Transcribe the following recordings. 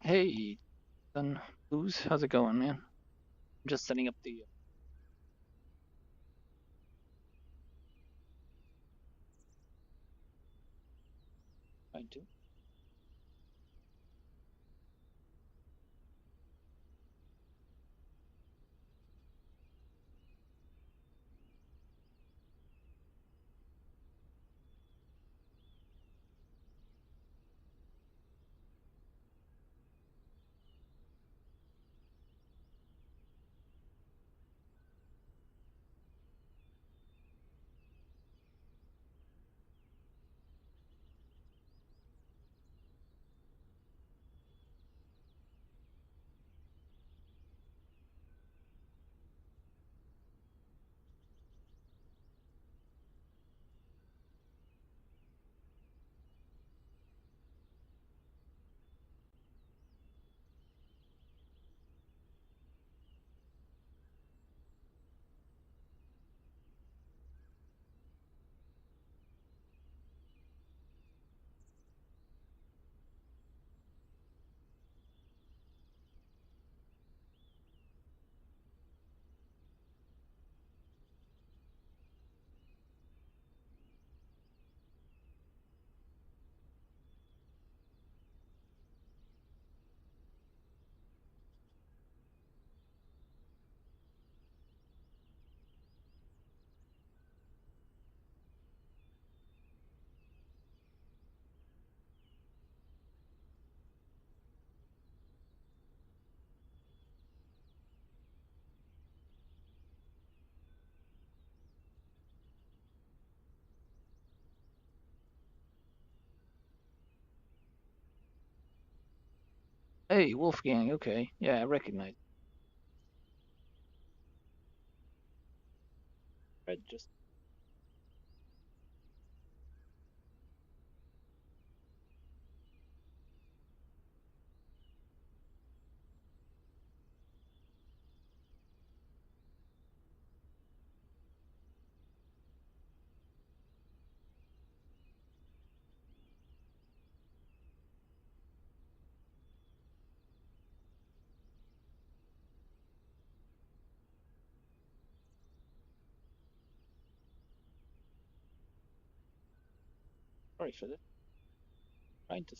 Hey, Dun Blues, how's it going, man? I'm just setting up the. I do. Hey, Wolfgang. Okay, yeah, I recognize. I just. Sorry for this. Trying to.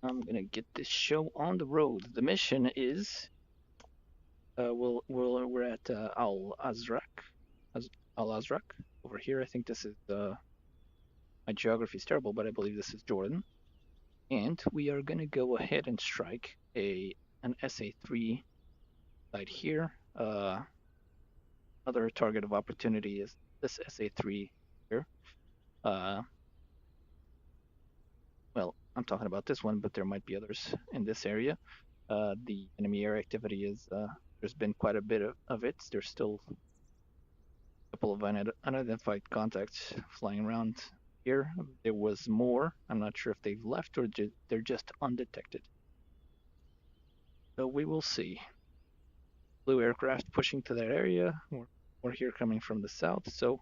I'm gonna get this show on the road. The mission is. We're at Al Azraq, Al Azraq over here. I think this is my geography is terrible, but I believe this is Jordan. And we are gonna go ahead and strike an SA3 right here. Another target of opportunity is this SA3 here. Uh, well, I'm talking about this one, but there might be others in this area. The enemy air activity is there's been quite a bit of it. There's still a couple of unidentified contacts flying around here. There was more. I'm not sure if they've left or they're just undetected. So we will see. Blue aircraft pushing to that area. We're here coming from the south, so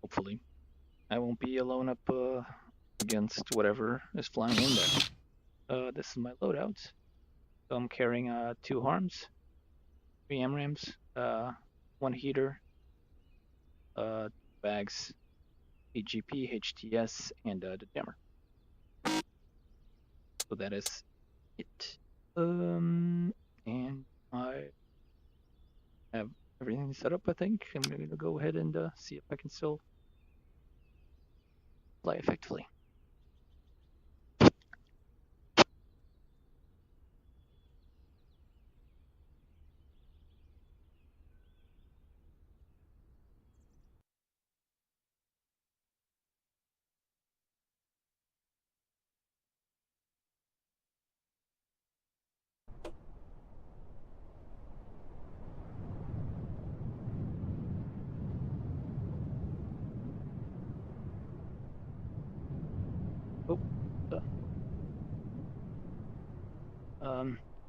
hopefully I won't be alone up against whatever is flying in there. This is my loadout. So I'm carrying 2 harms, 3 AMRAMs, 1 heater, bags, AGP, HTS, and the jammer. So that is it. And I have everything set up. I think I'm going to go ahead and see if I can still fly effectively.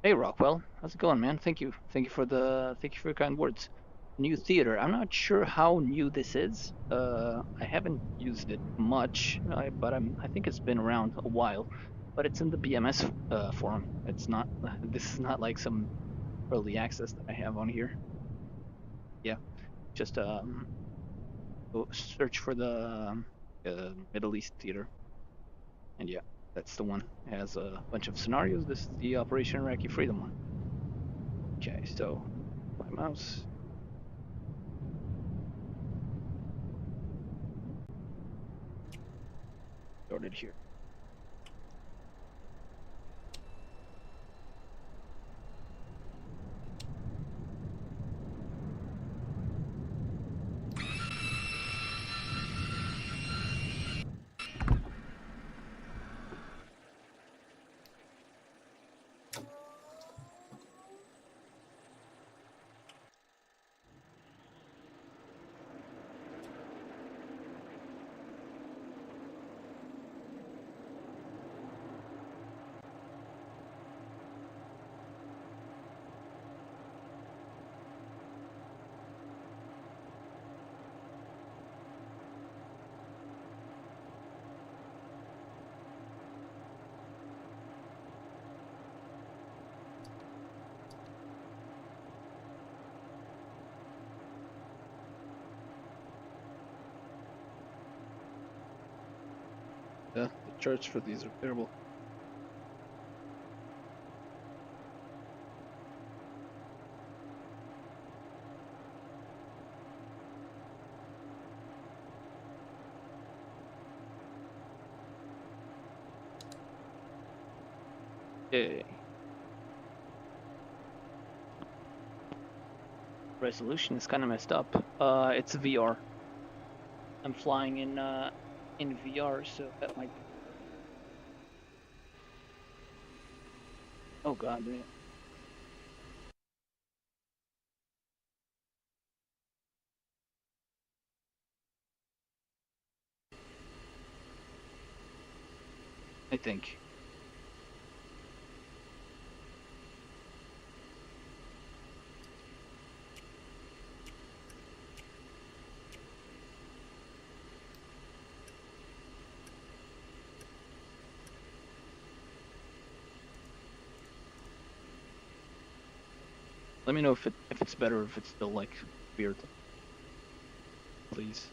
Hey Rockwell, how's it going, man? Thank you for your kind words. New theater. I'm not sure how new this is. I haven't used it much, but I think it's been around a while. But it's in the BMS forum. It's not. This is not like some early access that I have on here. Yeah, just search for the Middle East theater, and yeah, that's the one. It has a bunch of scenarios. This is the Operation Iraqi Freedom one. Okay, so my mouse started here. The charts for these are terrible. Okay. Resolution is kind of messed up. It's VR. I'm flying in VR, so that might. Oh God, man. I think. Let me know if it's better, if it's still like weird, please.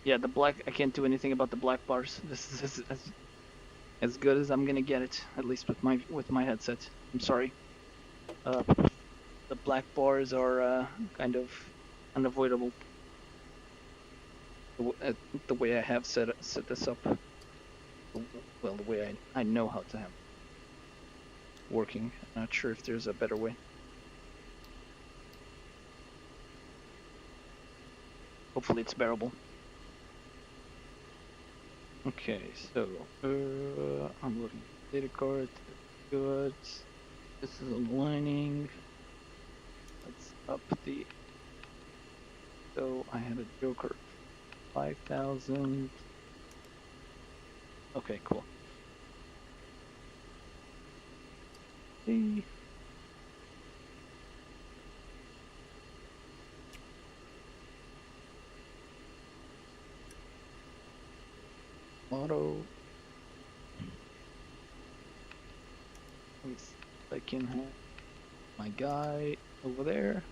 Yeah, the black. I can't do anything about the black bars. This is as good as I'm gonna get it, at least with my headset. I'm sorry. Uh, the black bars are kind of unavoidable. The way I have set this up. Well, the way I know how to have it working. I'm not sure if there's a better way. Hopefully it's bearable. Okay, so I'm loading data card. Good. This is aligning. Let's up the. So I had a Joker 5,000. Okay, cool. See. Auto. Let me see if I can have my guy over there.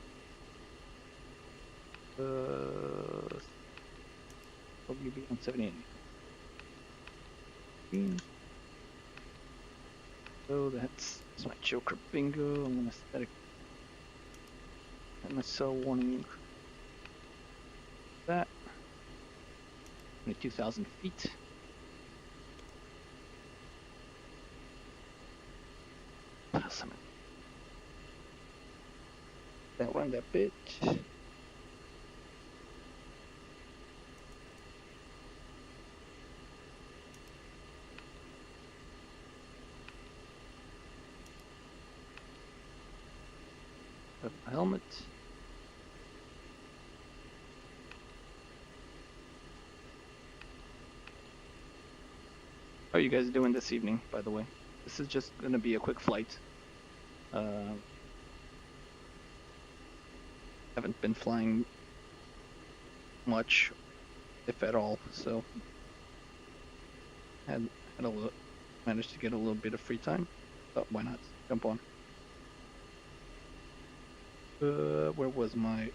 Probably be on 78. So that's my Joker bingo. I'm gonna set my cell warning. That 22,000 feet. Awesome. That one, that bit. Put my helmet. How are you guys doing this evening, by the way? This is just gonna be a quick flight. Haven't been flying much, if at all, so managed to get a little bit of free time. Thought, why not jump on? Where was my?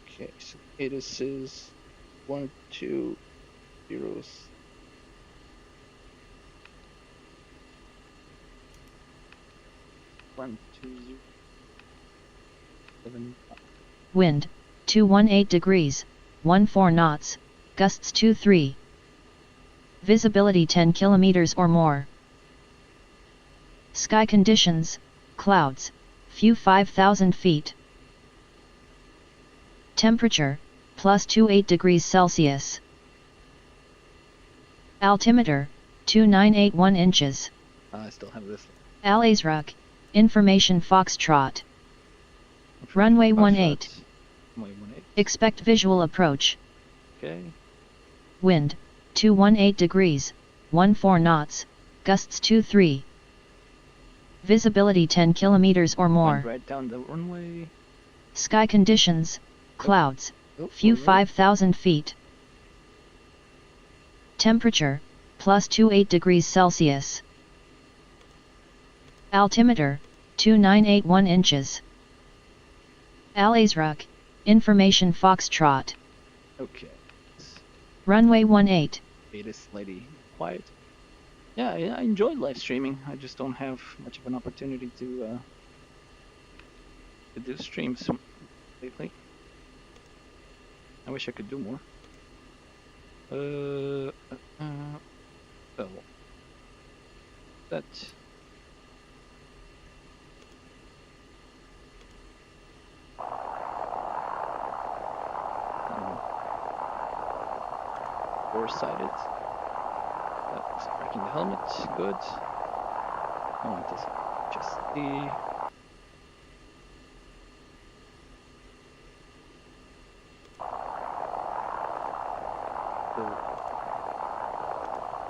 Okay, so HOTAS is 1, 2, 0. Wind 218 degrees, 14 knots, gusts 23. Visibility 10 kilometers or more. Sky conditions, clouds, few 5,000 feet. Temperature, plus 28 degrees Celsius. Altimeter, 2981 inches. I still have this. Al Azraq, Information Foxtrot. Runway 18. Expect visual approach. Okay. Wind, 218 degrees, 14 knots, gusts 23. Visibility 10 kilometers or more. Right down the runway. Sky conditions, clouds, few 5,000 feet. Temperature, plus 28 degrees Celsius. Altimeter, 2981 inches. Al Azraq, Information Foxtrot. Okay. Runway 18. HOTAS lady, quiet. Yeah, I enjoy live streaming. I just don't have much of an opportunity to do streams lately. I wish I could do more. So that. Four-sided. That's breaking the helmet. Good. I want this just the.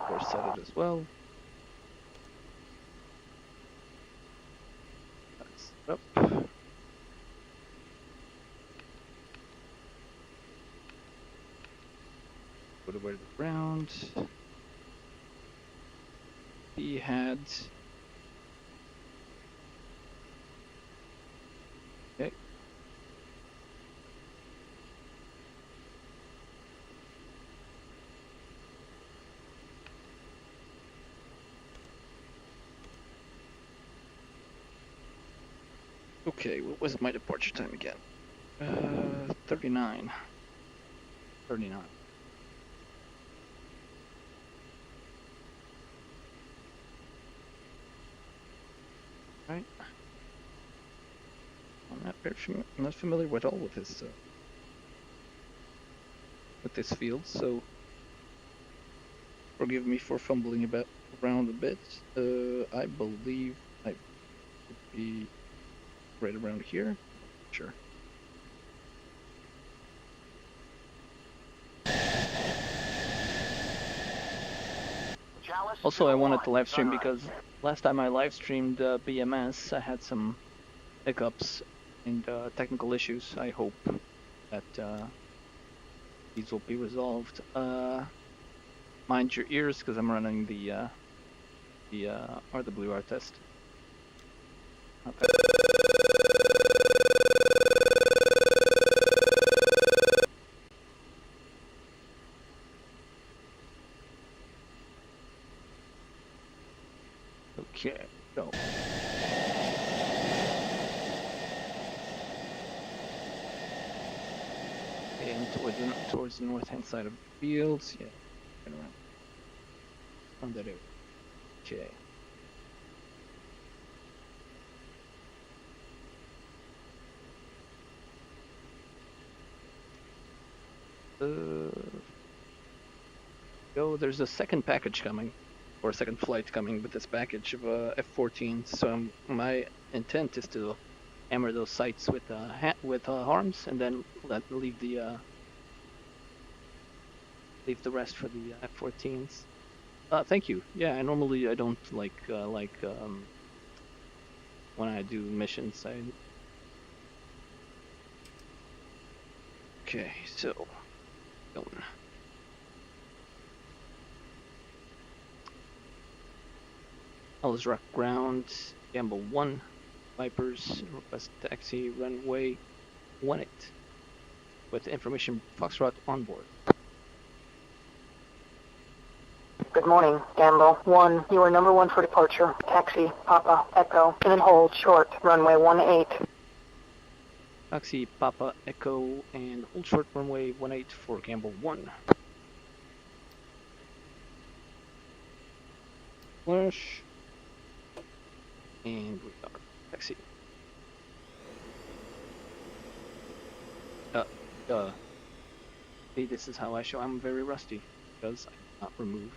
Four-sided as well. That's up. Put away the ground. He had. Okay. Okay, what was my departure time again? 39. 39. Right. I'm not familiar at all with this field, so forgive me for fumbling around a bit. I believe I would be right around here. Sure. Also, I wanted to live stream because last time I live streamed BMS, I had some hiccups and technical issues. I hope that these will be resolved. Mind your ears, because I'm running the RWR test. Okay. Okay, go. And towards the north-hand side of the fields. Yeah, right around that area. Okay. Go. There's a second package coming, or a second flight coming with this package of F-14. So my intent is to hammer those sites with harms, and then leave the rest for the F-14s. Thank you. Yeah, normally I don't like when I do missions. Okay, so going. Ellis Rock ground, Gamble 1, Vipers, request taxi, runway 18, with information Foxtrot on board. Good morning, Gamble 1. You are number 1 for departure. Taxi, Papa, Echo, and then hold short, runway 18. Taxi, Papa, Echo, and hold short, runway 18 for Gamble 1. Flash. And we are taxi. See, this is how I show I'm very rusty, because I did not remove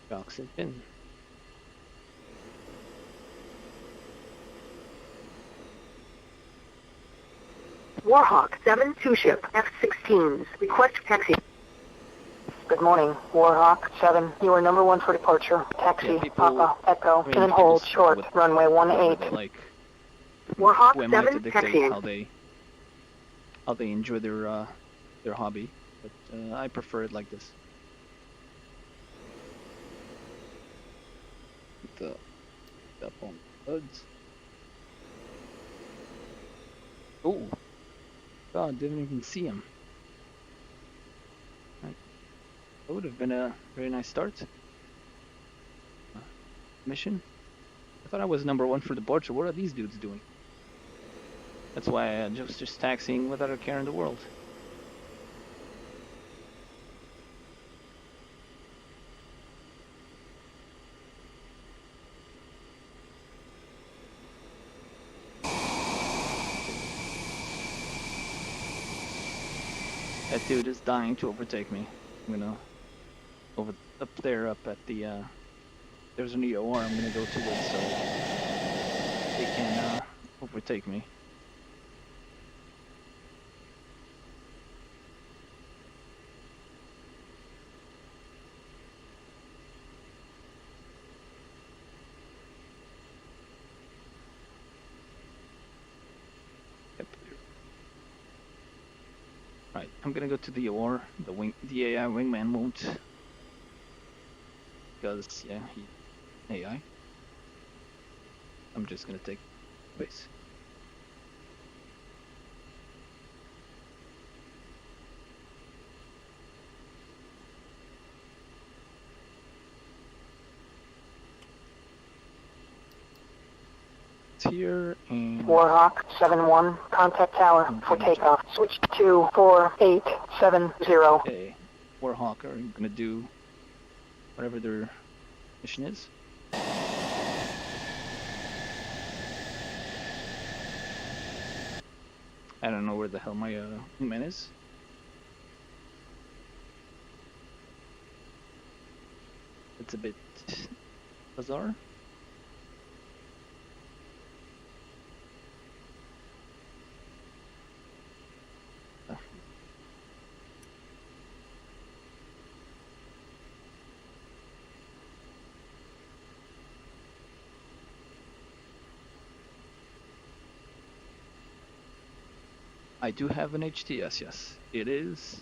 shocks and pin. Warhawk 7-2 ship, F-16s. Request taxi. Good morning, Warhawk 7. You are number 1 for departure. Taxi, Papa, Echo, and then hold short, runway 18. Like, Warhawk who am I to 7 dictate taxiing. how they enjoy their hobby? But I prefer it like this. Up on the hoods. Oh, God! Didn't even see him. That would have been a very nice start. Mission. I thought I was number 1 for departure. What are these dudes doing? That's why I just taxiing without a care in the world. That dude is dying to overtake me. I'm gonna up at the there's an EOR I'm gonna go to it so they can overtake me. Right, I'm gonna go to the EOR. The AI wingman won't, because yeah, AI. I'm just gonna take space. It's here and Warhawk 7-1, contact tower for takeoff. Switch to 4870. okay, Warhawk are gonna do whatever their mission is. I don't know where the hell my wingman is. It's a bit bizarre. I do have an HTS, yes. It is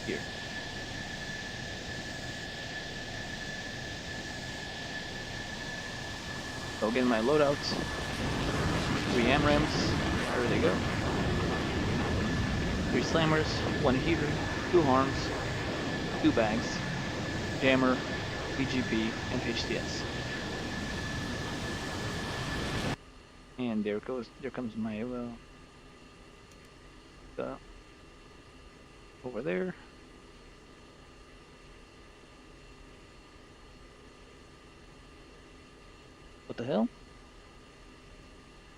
here. So again, my loadouts. 3 AMRAMs, there they go. 3 slammers, 1 heater, 2 harms, 2 bags, jammer, BGP, and HTS. And there comes my over there. What the hell?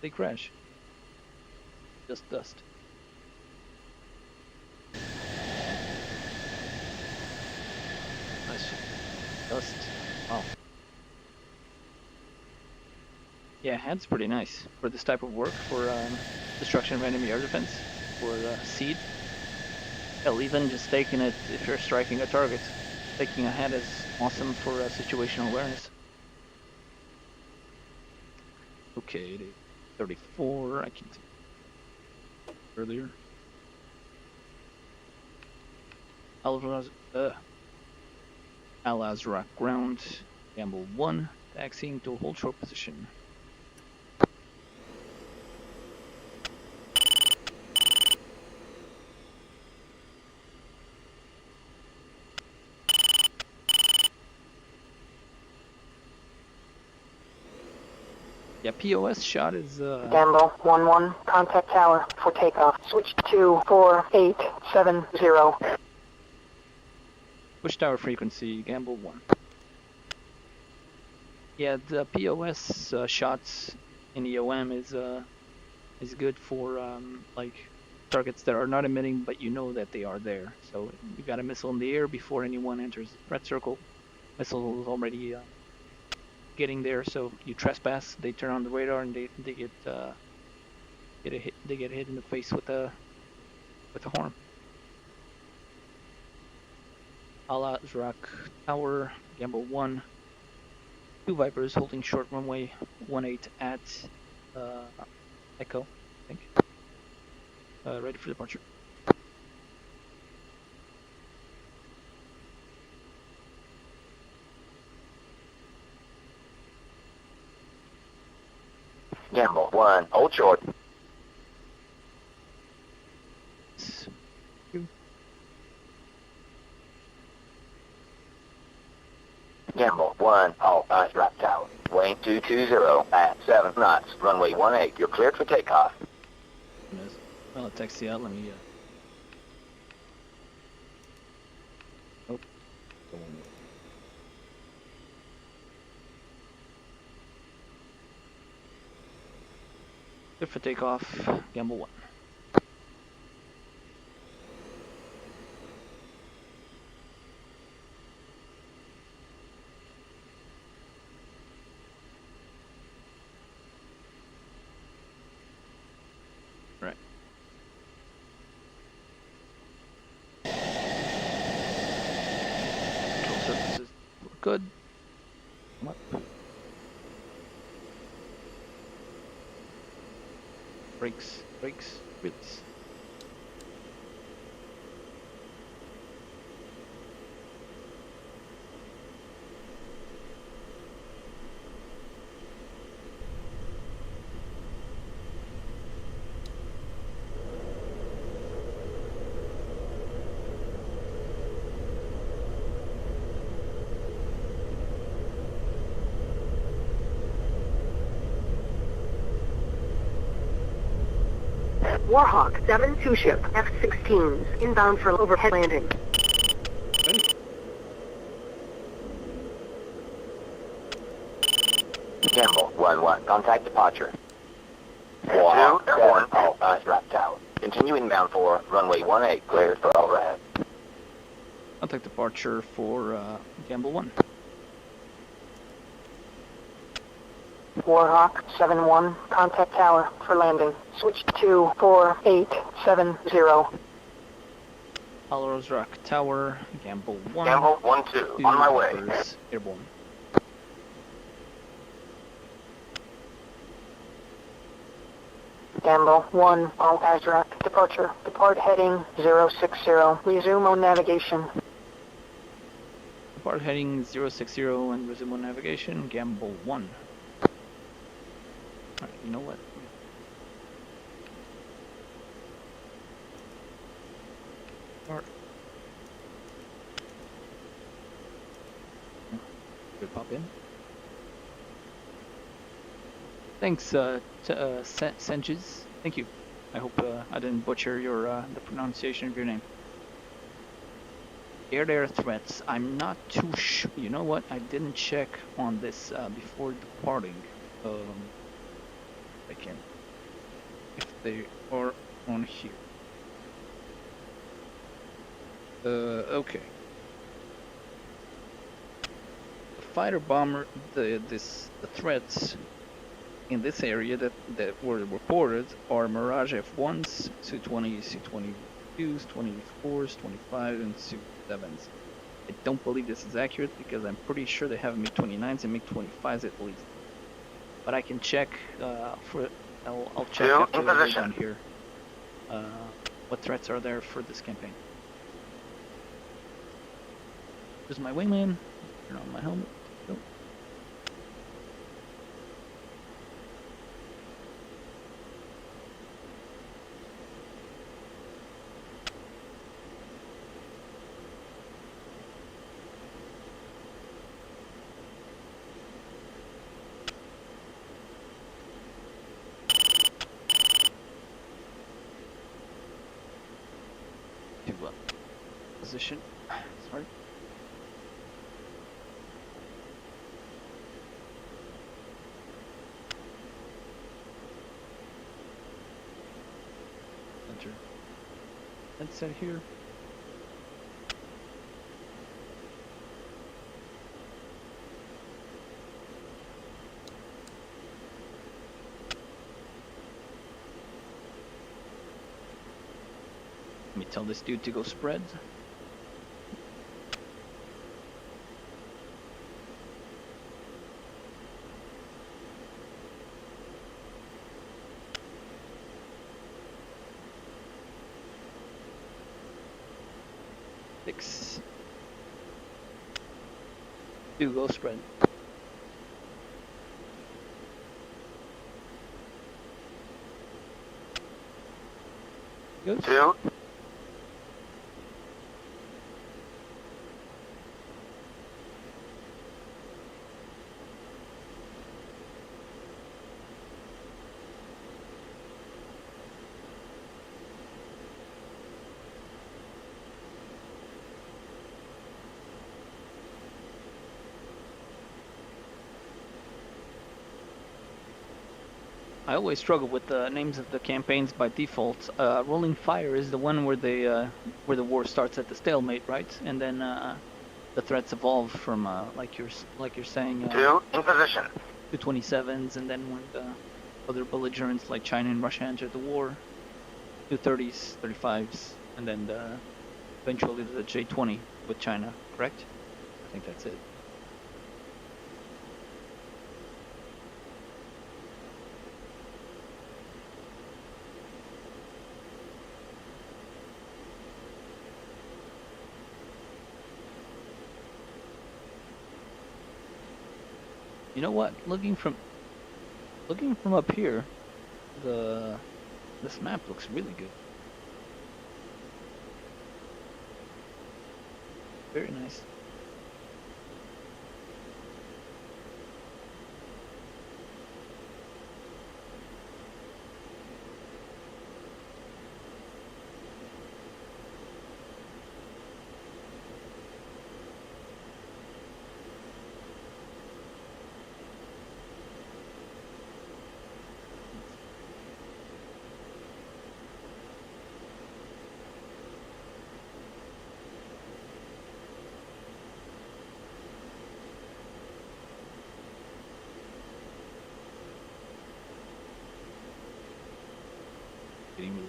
They crash. Just dust. Nice. Dust. Wow. Yeah, that's pretty nice for this type of work, for destruction of enemy air defense, for seed. Hell, even just taking it, if you're striking a target, taking a head is awesome for situational awareness. Okay, it is 34, I can see earlier. Al-Azraq ground, Gamble 1, taxiing to hold short position. Yeah, POS shot is Gamble 1-1, contact tower for takeoff. Switch to 4870. Switch tower frequency, Gamble 1. Yeah, the POS shots in EOM is good for like targets that are not emitting, but you know that they are there. So you got a missile in the air before anyone enters the threat circle. Missile is already getting there, so you trespass. They turn on the radar and they get hit. They get hit in the face with a horn. Al-Azraq Tower, Gamble 1. 2 Vipers holding short runway 18 at Echo, I think. Ready for departure. Gamble 1, hold short. Gamble 1, Al-Azraq Tower. Wing 220 at 7 knots. Runway 18, you're cleared for takeoff. Well, I'll taxi out, let me... Oh. Clear for takeoff, Gamble 1. Right. Control surfaces look good. Come up. Brakes, release. Warthog 7-2 ship, F-16s, inbound for overhead landing. Ready. Gamble 1-1, contact departure. Warthog 1, Al-Azraq Tower. Continue inbound for runway 18, cleared for overhead. Contact departure for Gamble 1. Warhawk 7-1, contact tower for landing. Switch to 4870. Al-Azraq Tower, Gamble 1. Gamble 1-2, on my way. Vipers, airborne. Gamble 1, Al-Azraq, departure. Depart heading 060. Resume on navigation. Depart heading 060 and resume on navigation, Gamble 1. Alright, you know what? Should pop in. Thanks, Senjiz. Thank you. I hope I didn't butcher your the pronunciation of your name. Air-to-air threats. I'm not too sure. You know what? I didn't check on this before departing. I can. If they are on here. Okay. The fighter bomber. The threats in this area that were reported are Mirage F1s, Su-20, Su-22s, 24s, 25s, and Su-7s. I don't believe this is accurate because I'm pretty sure they have MiG-29s and MiG-25s at least. But I can check for. I'll check after we're done here. What threats are there for this campaign? Here's my wingman. Turn on my helmet. Go. To position. Sorry. Enter. Headset here. Let me tell this dude to go spread. Six. Do go spread. Good. Two. I always struggle with the names of the campaigns by default. Rolling Fire is the one where where the war starts at the stalemate, right? And then the threats evolve from like you're saying. Two in position. 227s, and then when the other belligerents like China and Russia enter the war, 230s, 35s, and then eventually the J-20 with China. Correct? I think that's it. You know what? Looking from up here, this map looks really good. Very nice. Getting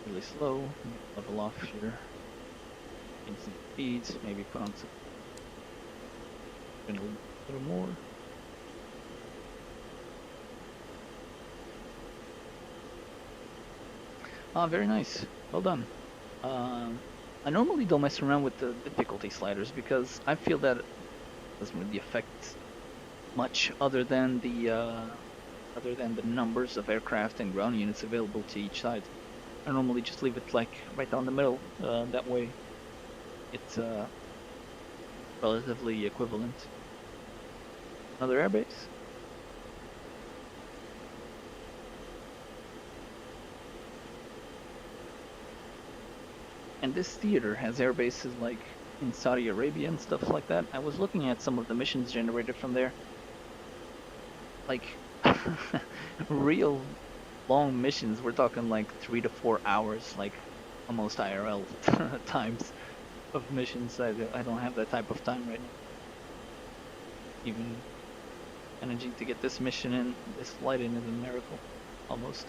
really slow. Level off here. Getting some speeds. Maybe put on some. A little more. Ah, very nice. Well done. I normally don't mess around with the difficulty sliders because I feel that it doesn't really affect much other than the numbers of aircraft and ground units available to each side. I normally just leave it like right down the middle. That way, it's relatively equivalent. Another airbase. And this theater has air bases like in Saudi Arabia and stuff like that. I was looking at some of the missions generated from there. Like, real long missions. We're talking like 3 to 4 hours, like almost IRL times of missions. I don't have that type of time right now. Even managing to get this mission in, this flight in, is a miracle, almost.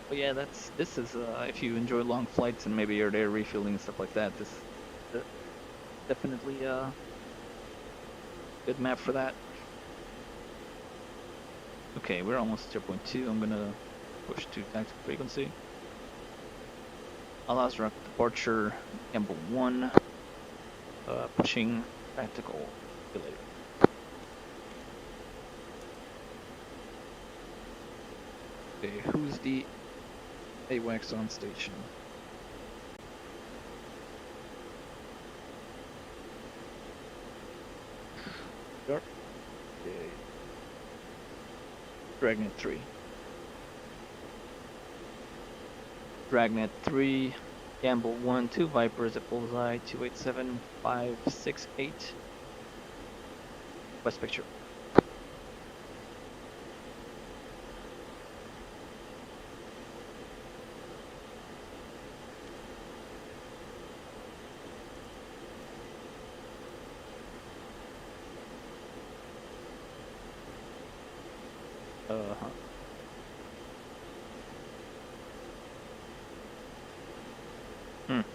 But yeah, this is if you enjoy long flights and maybe you're there refueling and stuff like that, this is definitely a good map for that. Okay, we're almost 0.2. I'm gonna push to tactical frequency. Allows direct departure, Gamble 1, pushing tactical related. Okay, who's the AWACS on station? Sure. Okay. Dragnet 3. Dragnet 3, Gamble 1, 2 Vipers at Bullseye, 287, 568. West picture.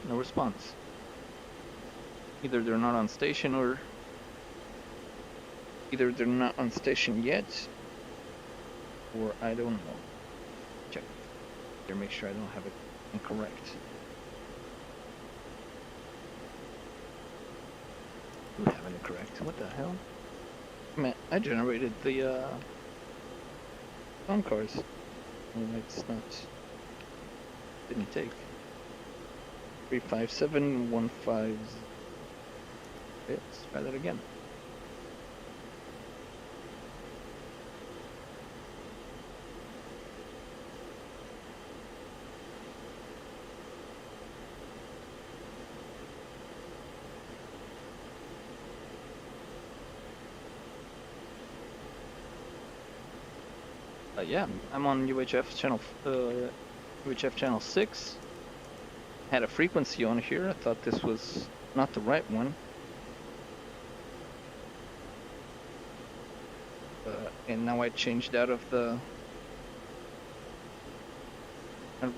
No response. Either they're not on station or either they're not on station yet, or I don't know. Check. Here, make sure I don't have it incorrect. I have it incorrect. What the hell? Man, I generated the phone cards. Oh, it's not. Didn't take. 35715. Okay, let's try that again. Yeah, I'm on UHF channel 6. Had a frequency on here. I thought this was not the right one. And now I changed out of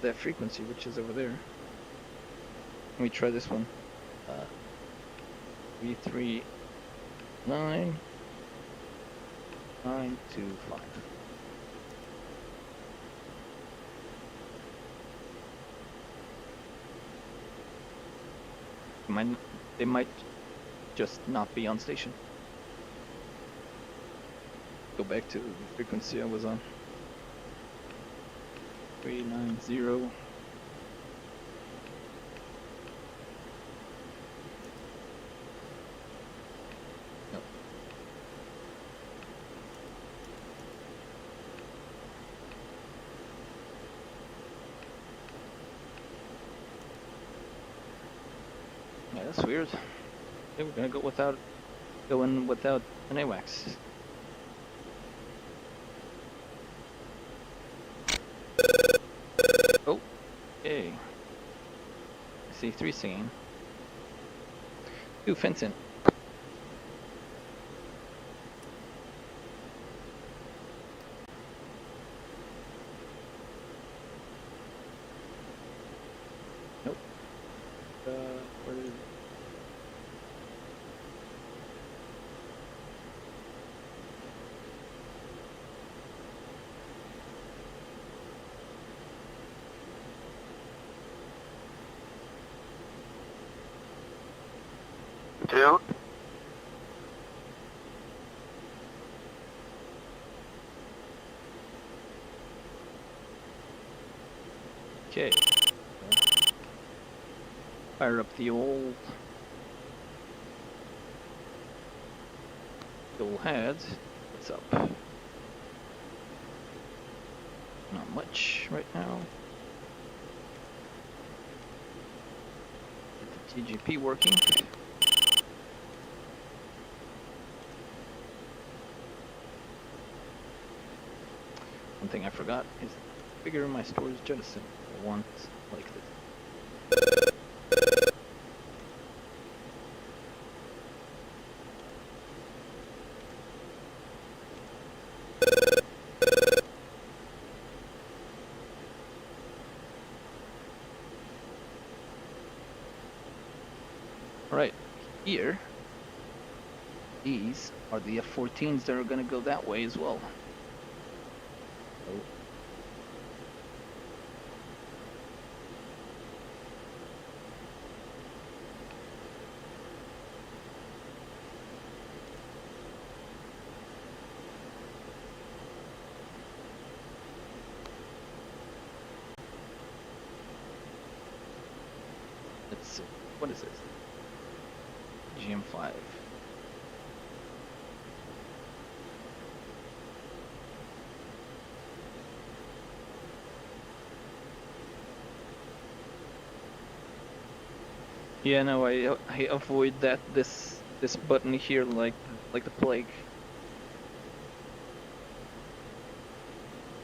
that frequency, which is over there. Let me try this one. 339.925. They might just not be on station. Go back to the frequency I was on. 390. No. Yeah, that's weird. Okay, we're gonna go in without an AWACS. Oh, okay. I see 3 singing. 2 fencing. Nope. Where is it? Two. Okay. Fire up the old Go ahead. What's up? Not much right now. Get the TGP working. One thing I forgot is figure my storage jettison. I want like this. Right here, these are the F-14s that are gonna go that way as well. Oh. Let's see, what is this? GM5. Yeah, no, I avoid this button here like the plague,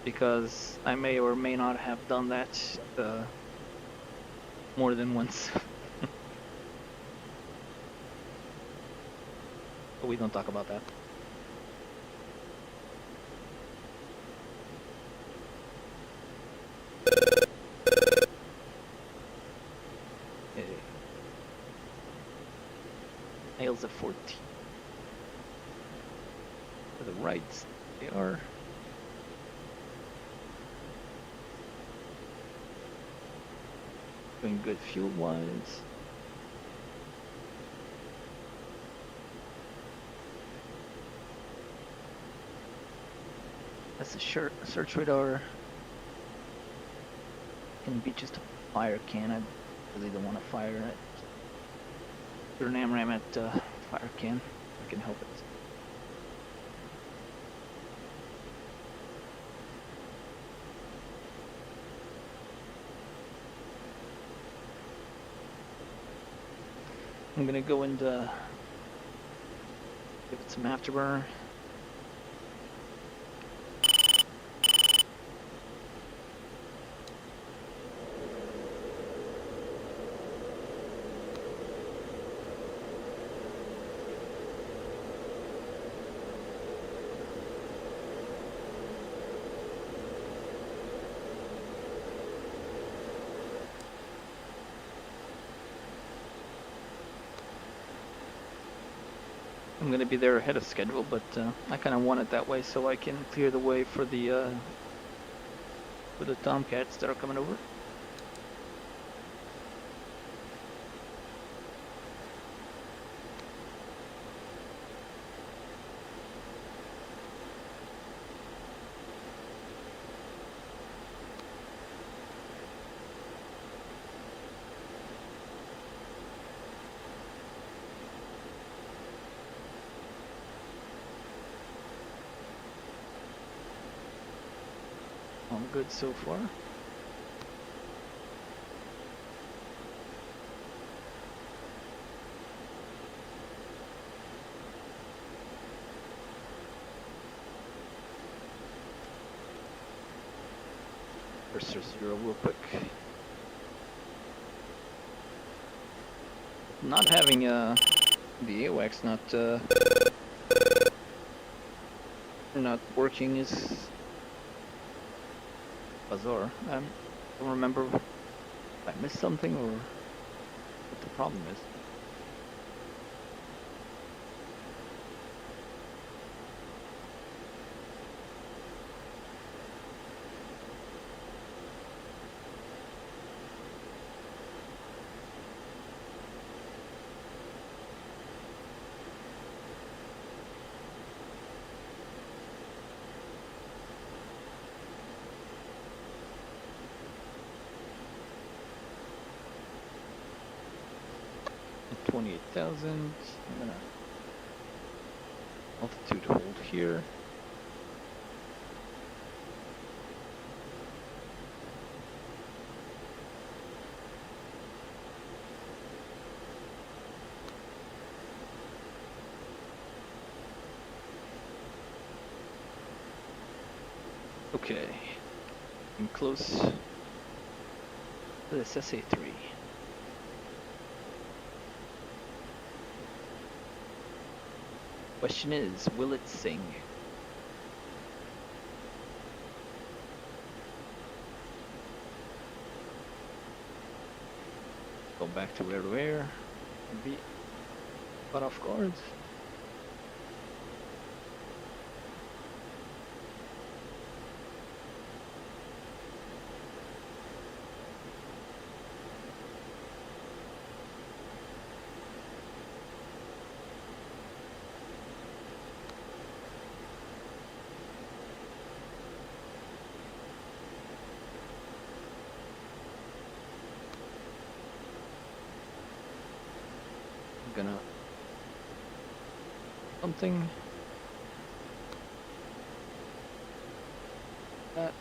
because I may or may not have done that more than once. But we don't talk about that. Nails at 14. To the right, they are. Doing good fuel-wise. That's a search radar. Can be just a fire can. I really don't want to fire it. Put an AMRAM at fire can. I can help it. I'm gonna go and give it some afterburner. I'm going to be there ahead of schedule, but I kind of want it that way so I can clear the way for the Tomcats that are coming over. All good so far. Cursor 0 real quick. Not having the AWACS not working is bizarre. I don't remember if I missed something or what the problem is. $28,000. I'm gonna Altitude hold here. Okay, I'm close to this SA3. Question is, will it sing? Go back to air and be caught off guard. Gonna something that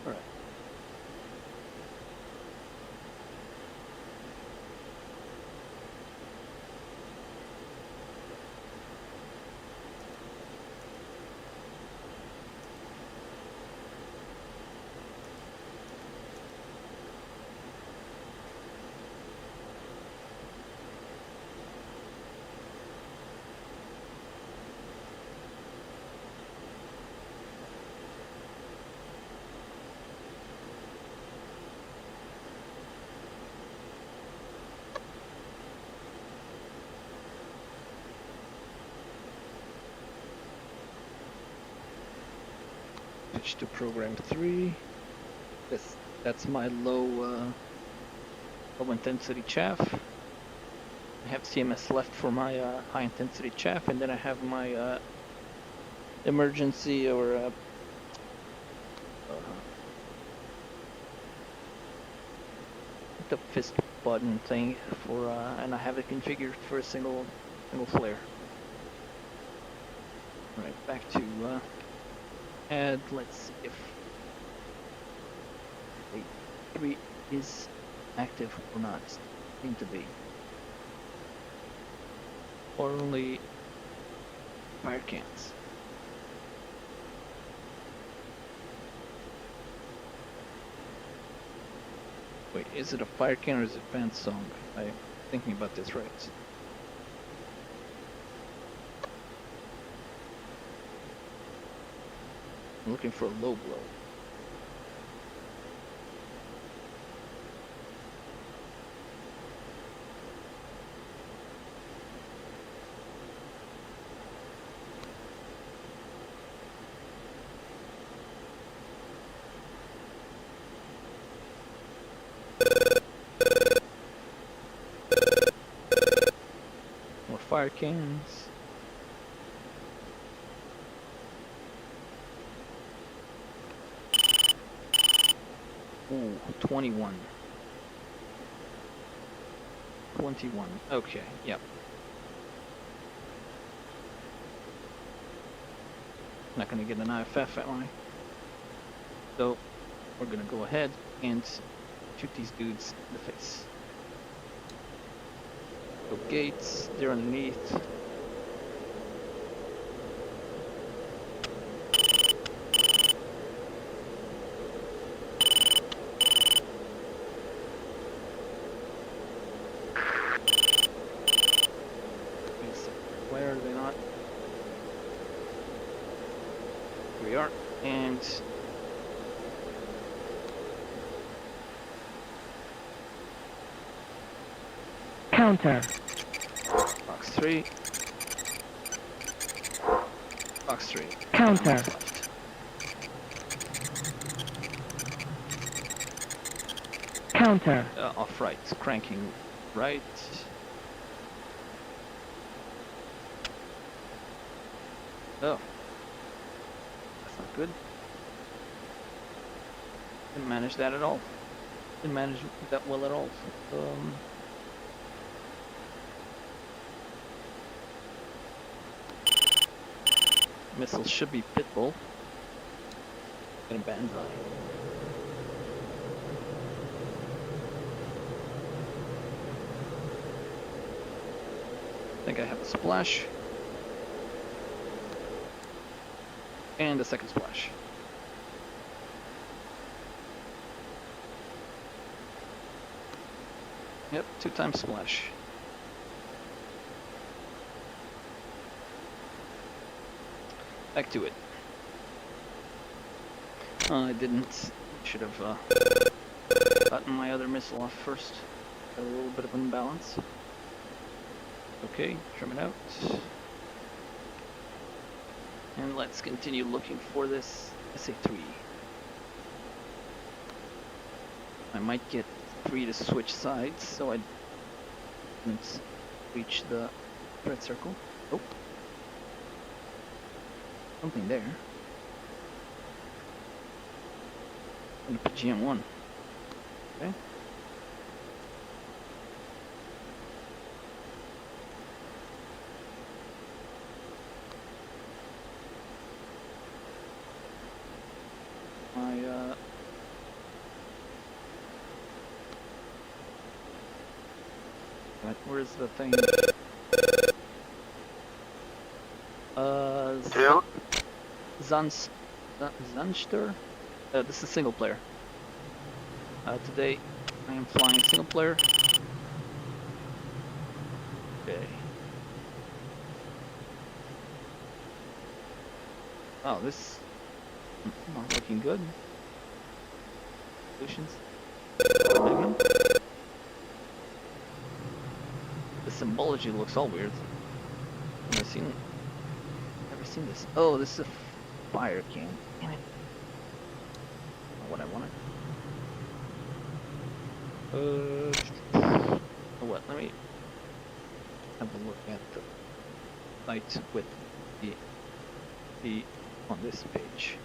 all right. Switch to program 3. That's my low intensity chaff. I have CMS left for my high intensity chaff, and then I have my emergency or the fist button thing for and I have it configured for a single flare. All right, back to add. Let's see if 3 is active or not. Seem to be. Or only fire cans. Wait, is it a fire can or is it a band song? I'm thinking about this right. I'm looking for a low blow. More fire cans. Ooh, 21. 21. Okay, yep. Not gonna get an IFF, am I? So, we're gonna go ahead and shoot these dudes in the face. So gates, they're underneath. Where are they not? Here we are, and Counter. box 3. Box 3. Counter. Left. Counter. Off right, cranking right. Oh, that's not good. Didn't manage that at all. Didn't manage that well at all. missile should be Pitbull. And a Banzai. I think I have a splash. And a second splash. Yep, 2 times splash. Back to it. I didn't. Should have gotten my other missile off first. Got a little bit of an imbalance. Okay, trim it out. And let's continue looking for this SA-3. I might get free to switch sides, so I didn't reach the threat circle. Oh. Something there. I'm gonna put GM1. Okay. Where's the thing? Two. Zanster? This is single player. Today I am flying single player. Okay. Oh, this not looking good. Solutions. Magnum. The symbology looks all weird. Never seen this. Oh, this is a fire can. Damn it. Not what I wanted. Oh, what? Let me have a look at the site with the on this page.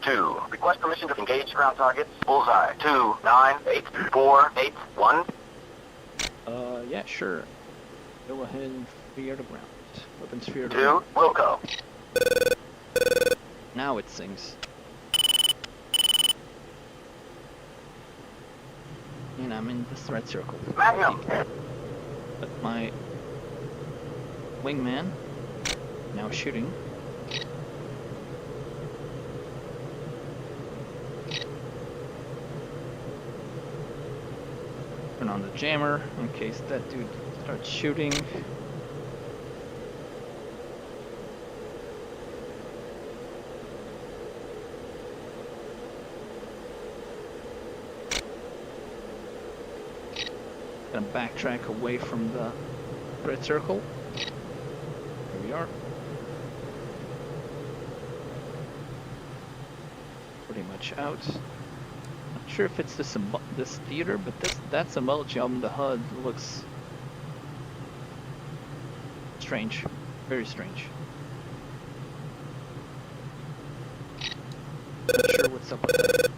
2. Request permission to engage ground targets. Bullseye. 2984881. Yeah, sure. Go ahead and sphere to ground. Weapon sphere to 2. ground. Wilco. Now it sings. And I'm in the threat circle. Magnum. But my wingman now shooting. Turn on the jammer in case that dude starts shooting. Gonna backtrack away from the threat circle. Here we are. Pretty much out. Not sure if it's this theater, but that symbology on the HUD looks strange. Very strange. Not sure what's up with that.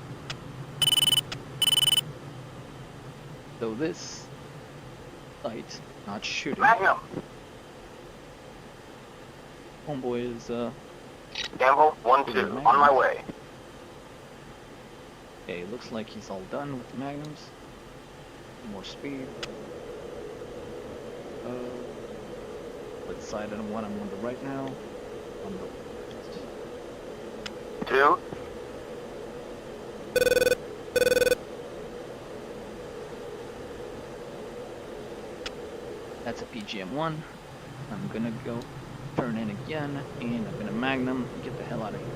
So this light not shooting. Magnum. Homeboy is Gamble 1-2. On my way. Okay, looks like he's all done with the magnums. More speed. What side I want? I'm on the right now. On the 2. That's a PGM-1. I'm gonna go turn in again, and I'm gonna magnum. Get the hell out of here.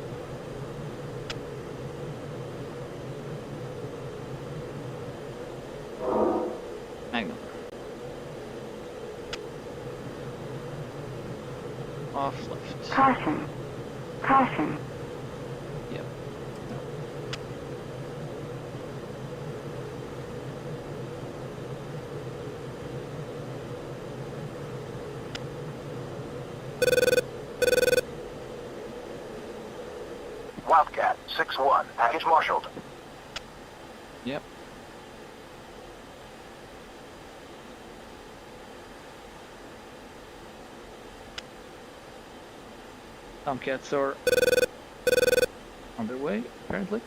Magnum. Off left. Caution. Caution. Yep. Wildcat 6-1. Package marshaled. Yep. Tomcats are on their way, apparently.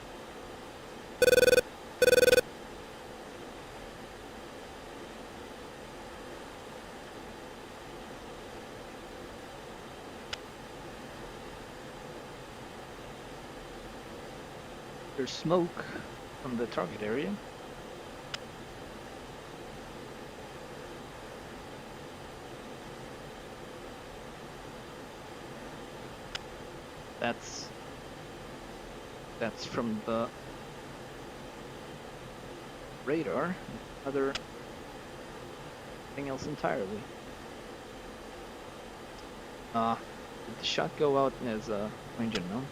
There's smoke from the target area. That's from the radar. Other thing else entirely. Did the shot go out as a range unknown?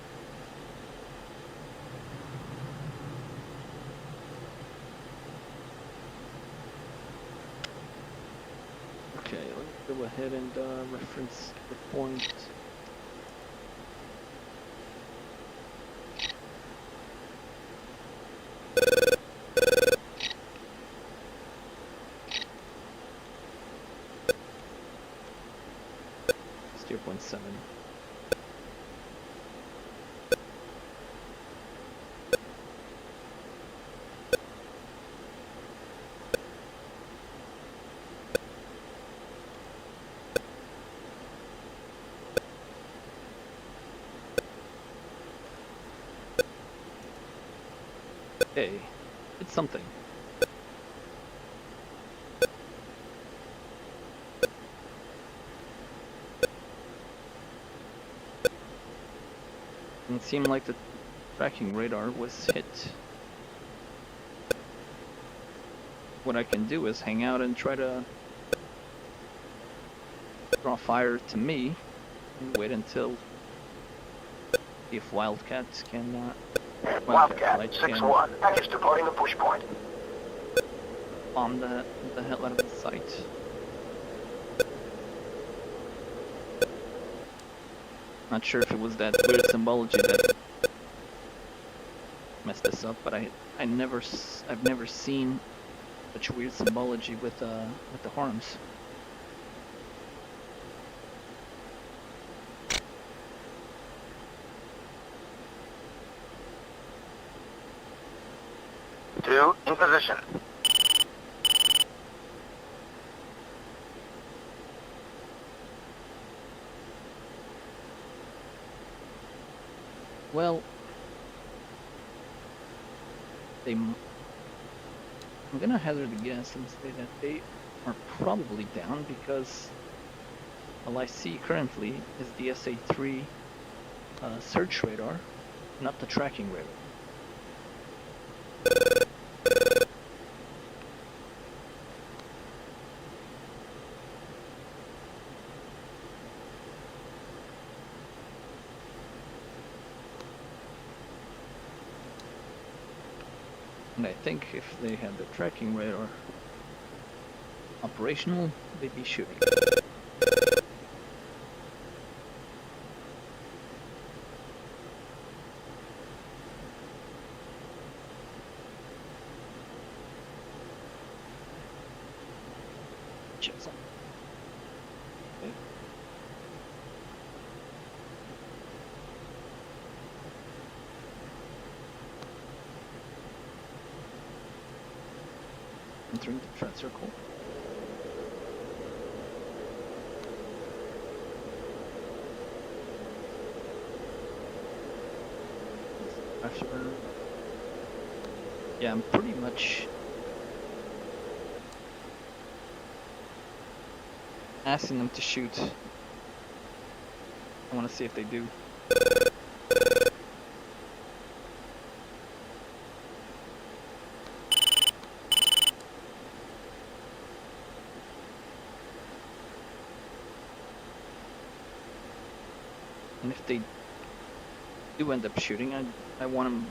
Okay, let's go ahead and reference the point. Steer point 7. Okay, it's something. It seemed like the tracking radar was hit. What I can do is hang out and try to draw fire to me and wait until if Wildcat can Wildcat 6-1, package departing the push point. Bomb the hell out of the site. Not sure if it was that weird symbology that messed this up, but I've never seen such weird symbology with the horns. Two in position. Well, I'm gonna hazard a guess and say that they are probably down because all I see currently is the SA-3 search radar, not the tracking radar. And I think if they had the tracking radar operational, they'd be shooting. Check some. Okay. Entering the threat circle. Afterburner. Yeah, I'm pretty much asking them to shoot. I want to see if they do. And if they do end up shooting, I want them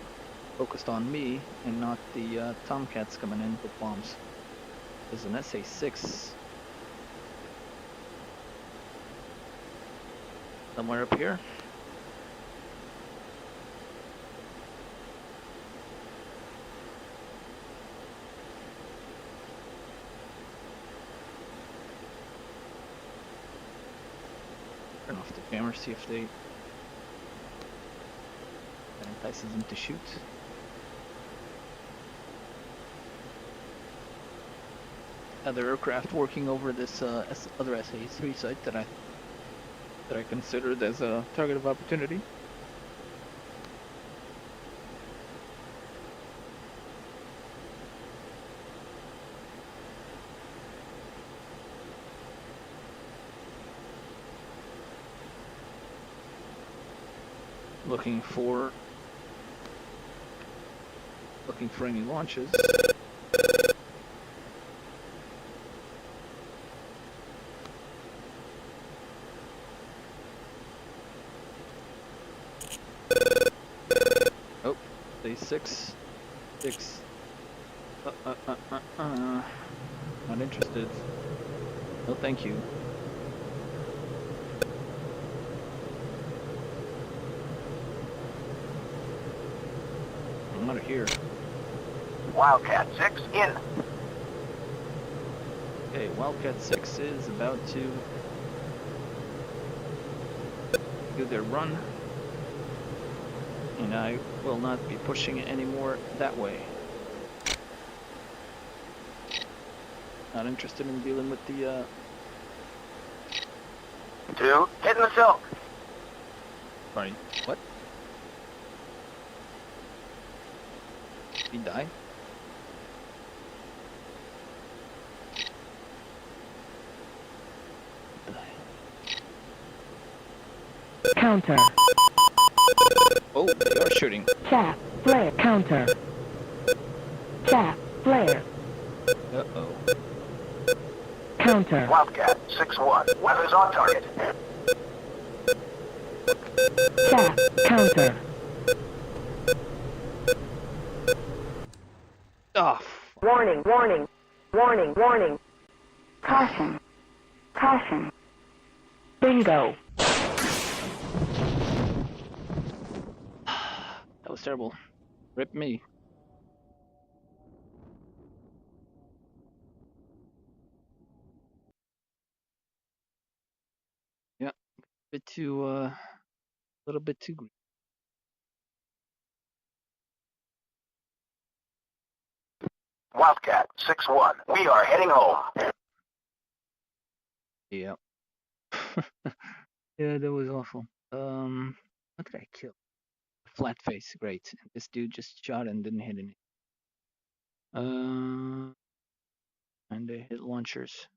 focused on me and not the Tomcats coming in with bombs. There's an SA-6 somewhere up here. Turn off the camera, see if they entices him to shoot. Other aircraft working over this other SA-3 site that I considered as a target of opportunity. Looking for any launches. Oh, day 6. Not interested. No, thank you. I'm out of here. Wildcat 6 in. Okay, Wildcat 6 is about to do their run, and I will not be pushing it anymore that way. Not interested in dealing with the 2, hitting the silk. Sorry, what? Did he die? Counter. Oh, they are shooting. Chaff. Flare. Counter. Chaff. Flare. Uh-oh. Counter. Wildcat 6-1. Weather's on target. Chaff. Counter. Oh, Warning, warning, warning, warning. Caution. Caution. Bingo. that was terrible. Rip me. Yeah, a little bit too green. Wildcat 6-1. We are heading home. Yeah. Yeah, that was awful. What did I kill? Flat face, great. This dude just shot and didn't hit any. And they hit launchers.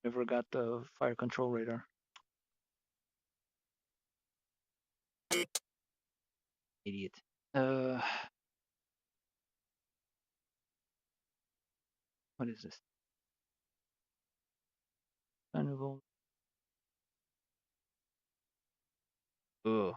Never got the fire control radar. Idiot. What is this? Carnival. Ugh.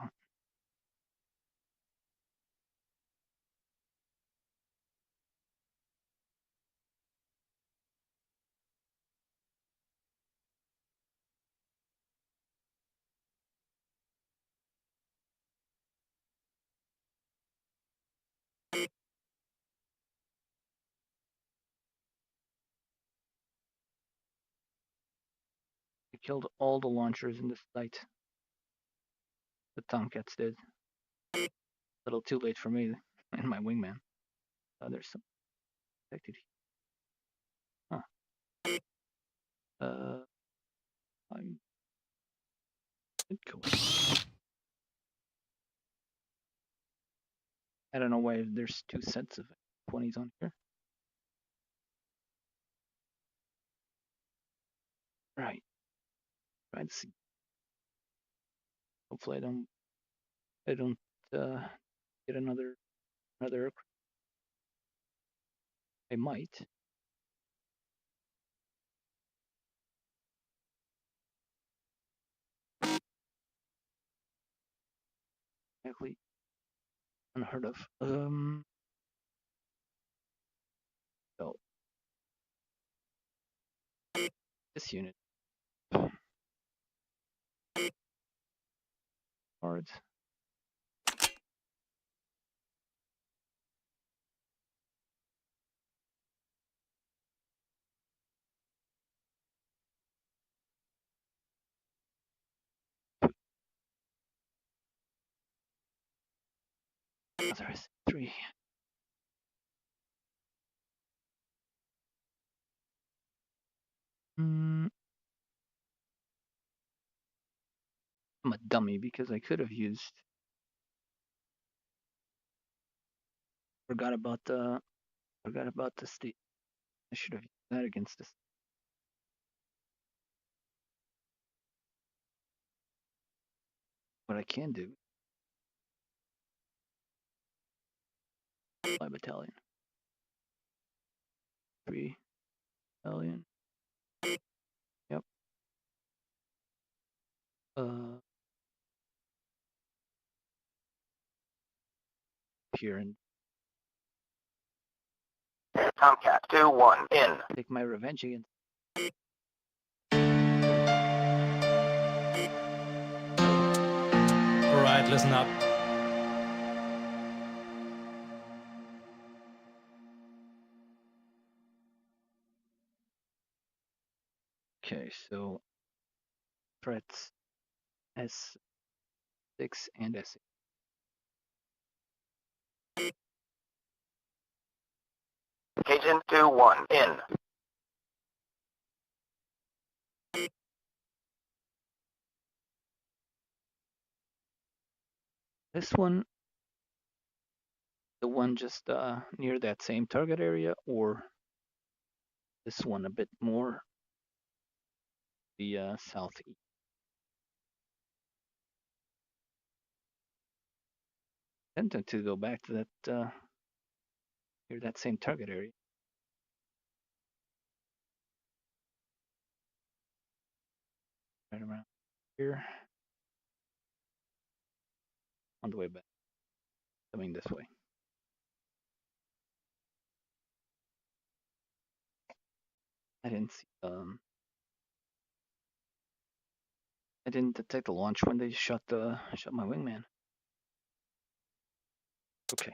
They killed all the launchers in this site. The Tomcats did. A little too late for me and my wingman. There's some detected here. Huh. I'm going. I don't know why there's 2 sets of 20s on here. Right. Try to see. Hopefully I don't get another aircraft. I might. Exactly unheard of. So this unit. Cards. Another S3. I'm a dummy because I could have used. Forgot about the state. I should have used that against this. What I can do. Fly battalion. 3 battalion. Yep. Here and Tomcat 2-1 in. take my revenge again. Alright, listen up. Okay, so threats S6 and S8. Cajun 2-1 in. This one, the one just near that same target area, or this one a bit more the southeast. Tempted to go back to that near that same target area. Right around here. On the way back. Coming this way. I didn't see I didn't detect the launch when they shot my wingman. Okay,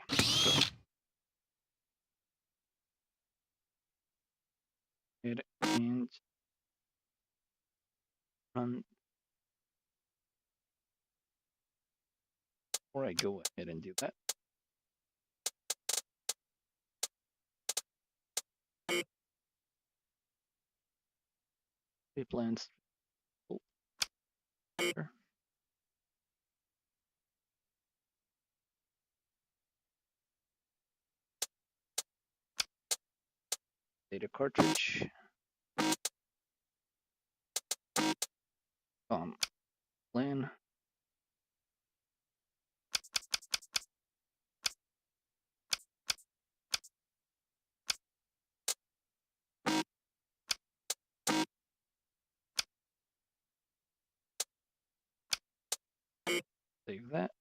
go. And run. Before I go ahead and do that. Plans. Oh, sure. Data cartridge. Plan. Save that.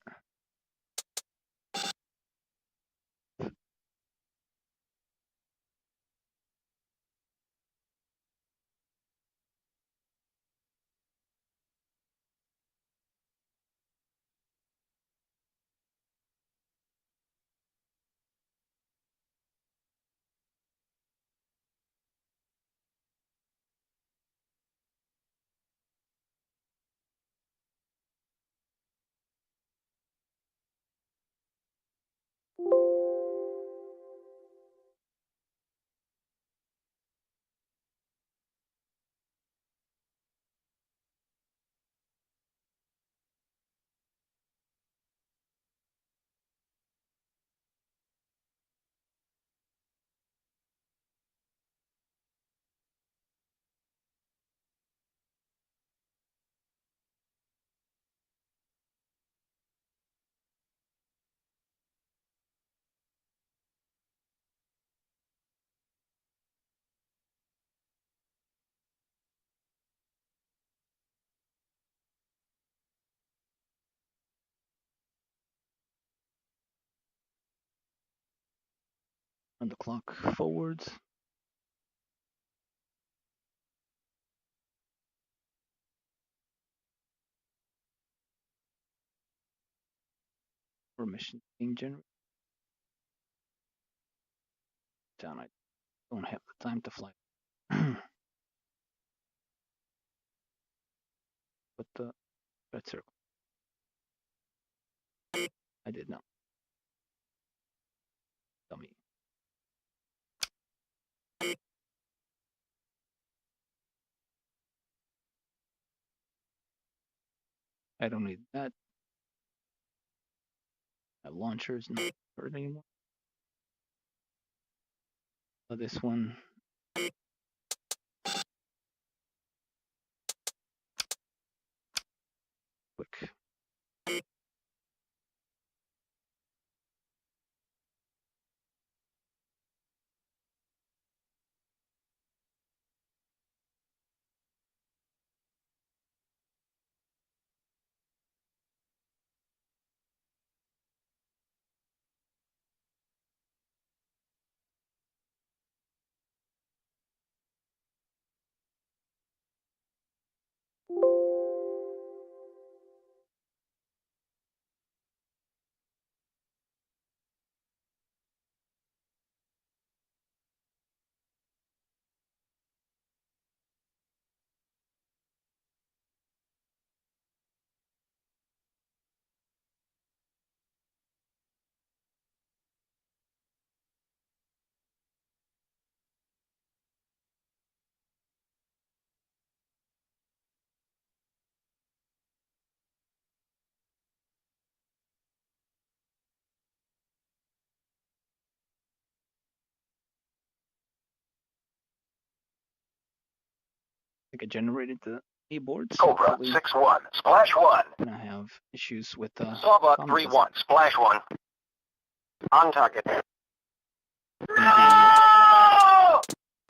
On the clock forwards. Permission being generated. Down. I don't have the time to fly. But the red circle. I did not. I don't need that. That launcher is not hurt anymore. So this one. Quick. I think I generated the keyboards. Cobra 6-1, splash 1. And I have issues with Sawbuck 3-1, splash 1. On target.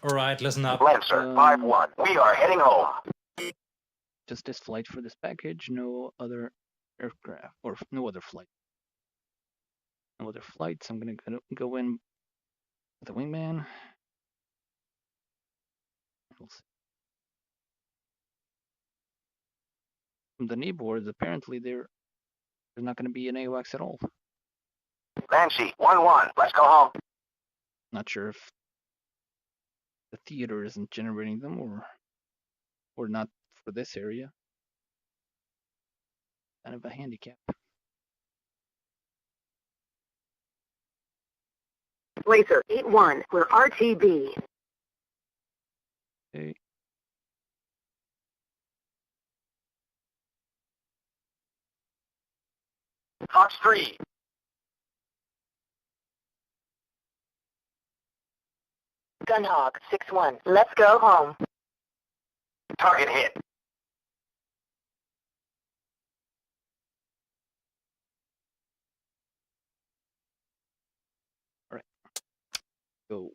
Alright, listen up. Lancer 5-1, we are heading home. Just this flight for this package, no other aircraft, or no other flight. No other flights, I'm gonna go in with the wingman. We'll see. From the knee boards, apparently there's not gonna be an AWACS at all. Nancy 1-1, let's go home. Not sure if the theater isn't generating them or not for this area. Kind of a handicap. Laser 8-1, we're RTB. Okay. Fox 3. Gunhawk 6-1, let's go home. Target hit. Go.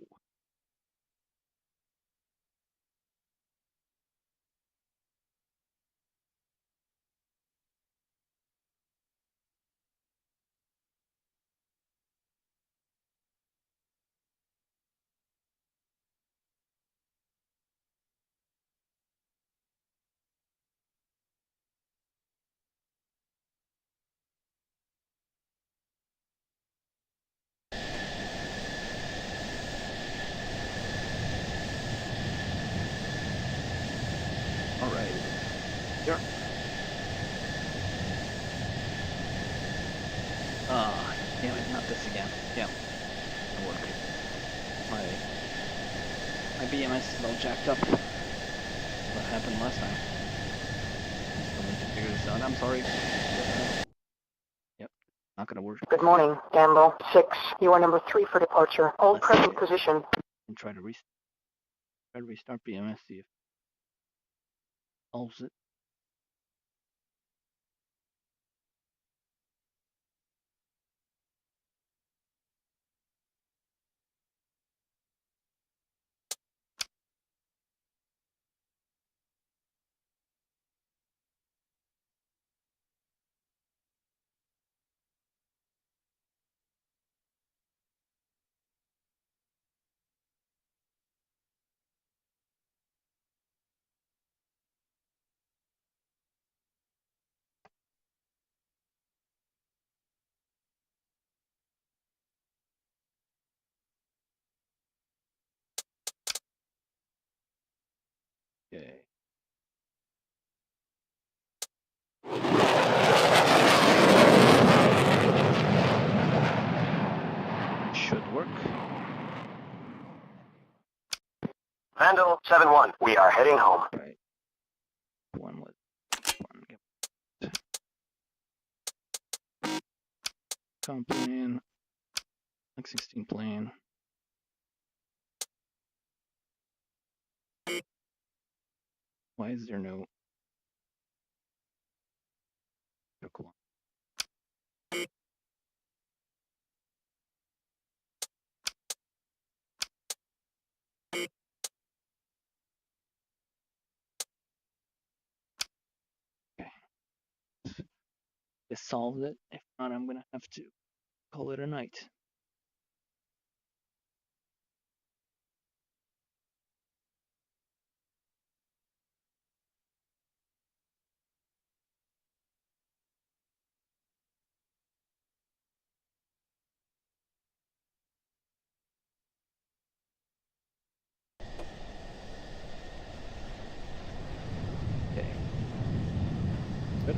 Alright. Here. Damn it, not this again. Yeah. It'll work. My BMS is all jacked up. What happened last time? Still need to figure this out. I'm sorry. Yep. Not gonna work. Good morning, Gamble 6. You are number 3 for departure. Hold present position. And try to restart BMS, see if it solves it. Okay. Should work. Vandal 7-1, we are heading home. Right. One was one. Falcon plane, X-16 plane. Why is there no vehicle? Okay, this solved it. If not, I'm gonna have to call it a night. Okay. Good.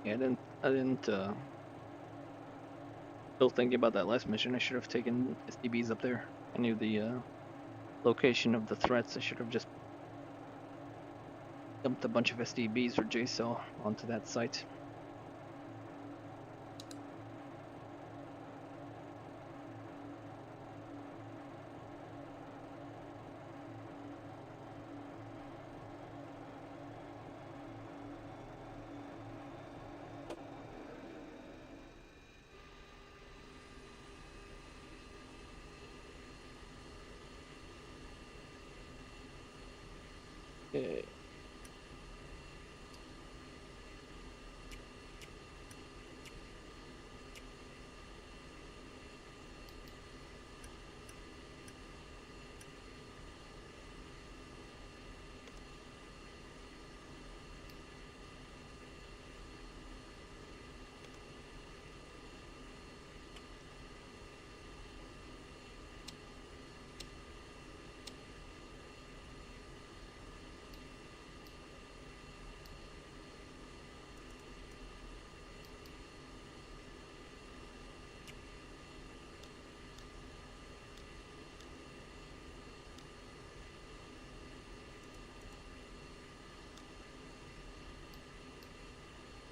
Yeah, I didn't still thinking about that last mission. I should have taken SDBs up there. I knew the location of the threats. I should have just dumped a bunch of SDBs or JSOL onto that site. Okay.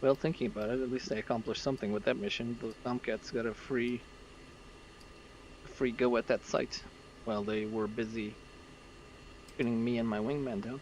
Well, thinking about it, at least I accomplished something with that mission. Those Tomcats got a free go at that site while they were busy shooting me and my wingman down.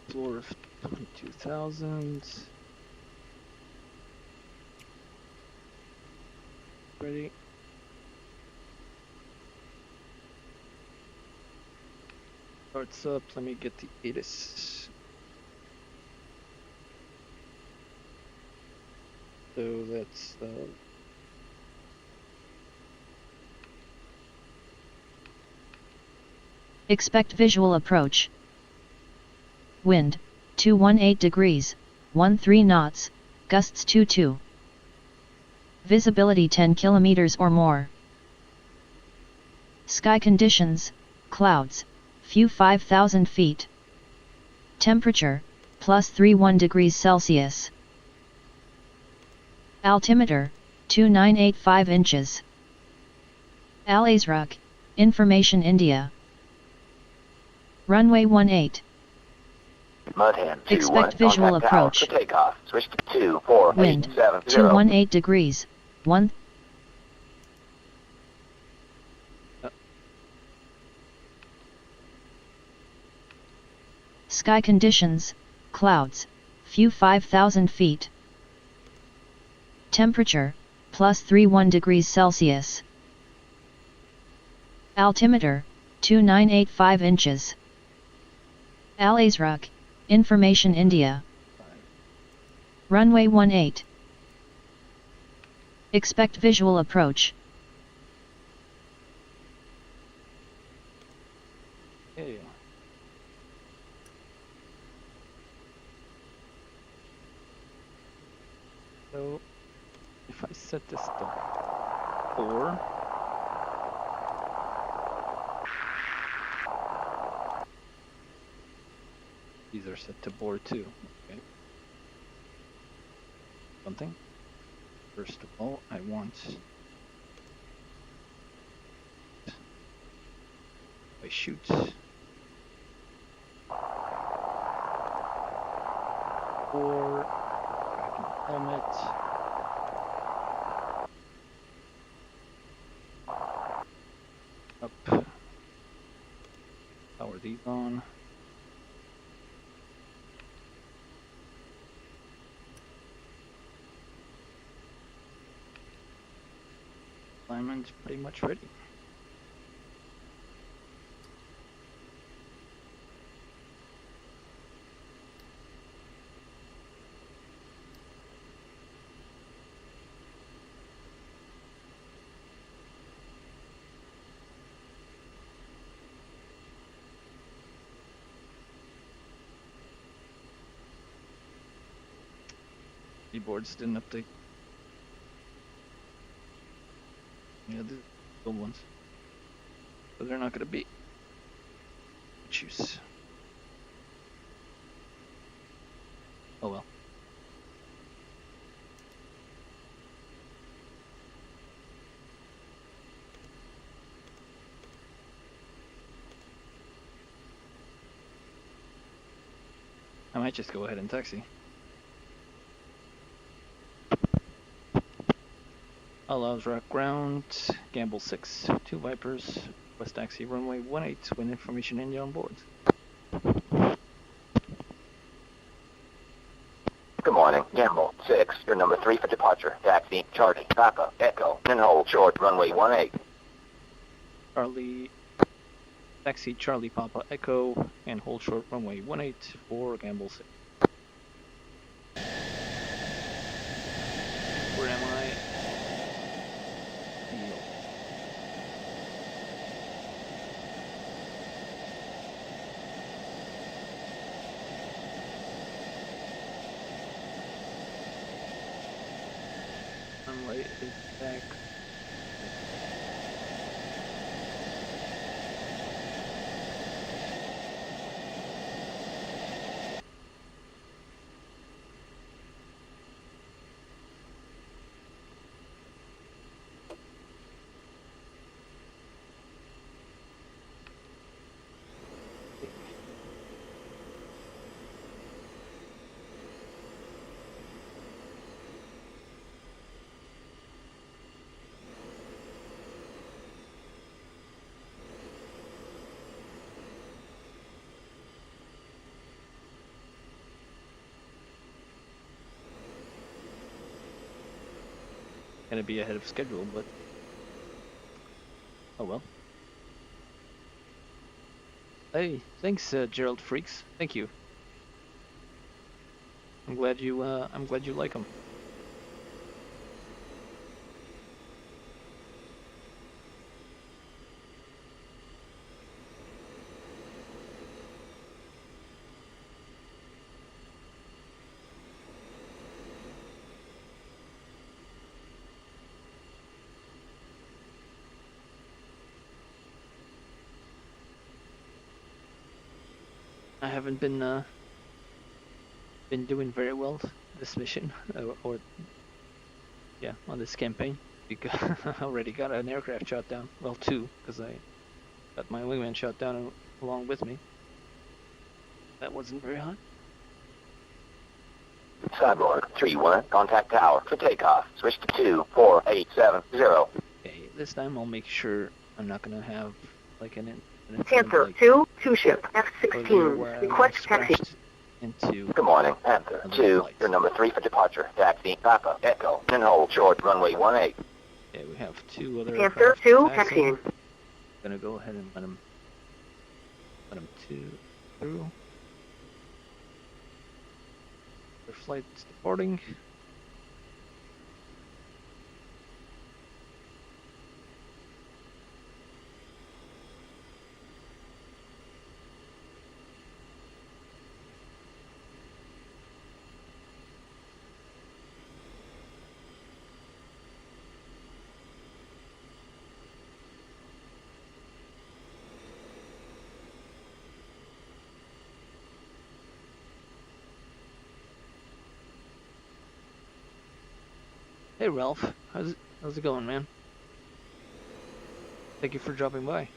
Floor of 22,000. Ready. Starts up. Let me get the ATIS. So that's Expect visual approach. Wind, 218 degrees, 13 knots, gusts 22. Visibility 10 kilometers or more. Sky conditions, clouds, few 5,000 feet. Temperature, plus 31 degrees Celsius. Altimeter, 2985 inches. Al Azraq, Information India. Runway 18. Mudhand 2-1. Expect visual Contact tower approach. for takeoff. Switch to 24870. Wind, 218 degrees, 1. Sky conditions, clouds, few 5,000 feet. Temperature, plus 31 degrees Celsius. Altimeter, 2985 inches. Al Azraq, Information India. Runway 18. Expect visual approach. okay. So if I set this to 4, these are set to bore too. Okay. Something. First of all, I want I shoot or helmet. Up. Power these on. Alignment's pretty much ready. Keyboards didn't update. Yeah, the old ones. But they're not gonna be issues. Oh well. I might just go ahead and taxi. Allows rock ground, Gamble 6, 2 Vipers, West Taxi runway 18 with Information India on board. Good morning, Gamble 6. You're number 3 for departure. Taxi, Charlie, Papa, Echo, and hold short runway 18. Charlie, Taxi Charlie Papa Echo, and hold short runway 18 for Gamble 6. Where am I? Runway is back. Gonna be ahead of schedule, but oh well. Hey, thanks, Gerald Freaks. Thank you. I'm glad you like them. I haven't been doing very well this mission, or yeah, on this campaign, because I already got an aircraft shot down. Well, two, because I got my wingman shot down along with me. That wasn't very hot. Cyborg 3-1, contact tower for takeoff. Switch to 24870. Okay, this time I'll make sure I'm not gonna have like an Panther like, 2 ship F-16. Request taxi. Into Good morning, Panther 2. You're number 3 for departure. Taxi, Papa, Echo, and hold short runway 18. Okay, we have two other Panther 2 taxiing. Gonna go ahead and let him through. Their flight's departing. Hey Ralph, how's it going, man? Thank you for dropping by.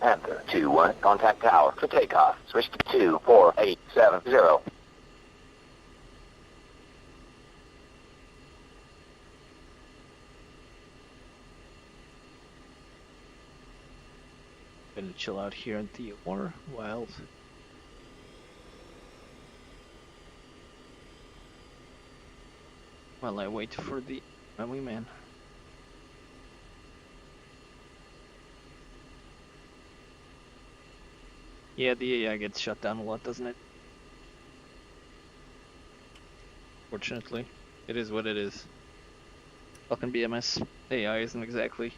Panther 2-1, contact tower for takeoff. Switch to 24870. Gonna chill out here in the war while I wait for my wingman. Yeah, the AI gets shut down a lot, doesn't it? Fortunately, it is what it is. Falcon BMS AI isn't exactly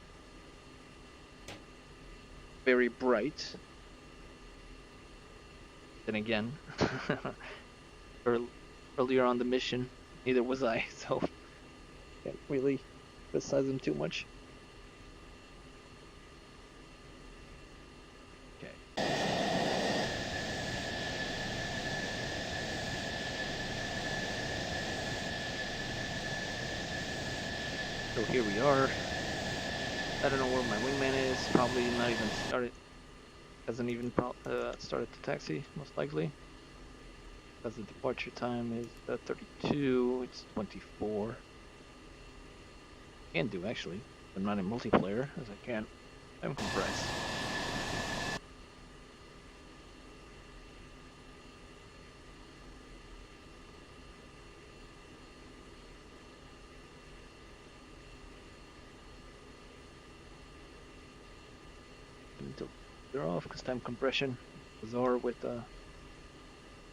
very bright. Then again, earlier on the mission, neither was I, so can't really criticize him too much. So here we are. I don't know where my wingman is. Probably not even started. Hasn't even started the taxi, most likely. Because the departure time is 32. It's 24. Can do actually. I'm not in multiplayer, as I can't. I'm compressed. They're off because time compression was over with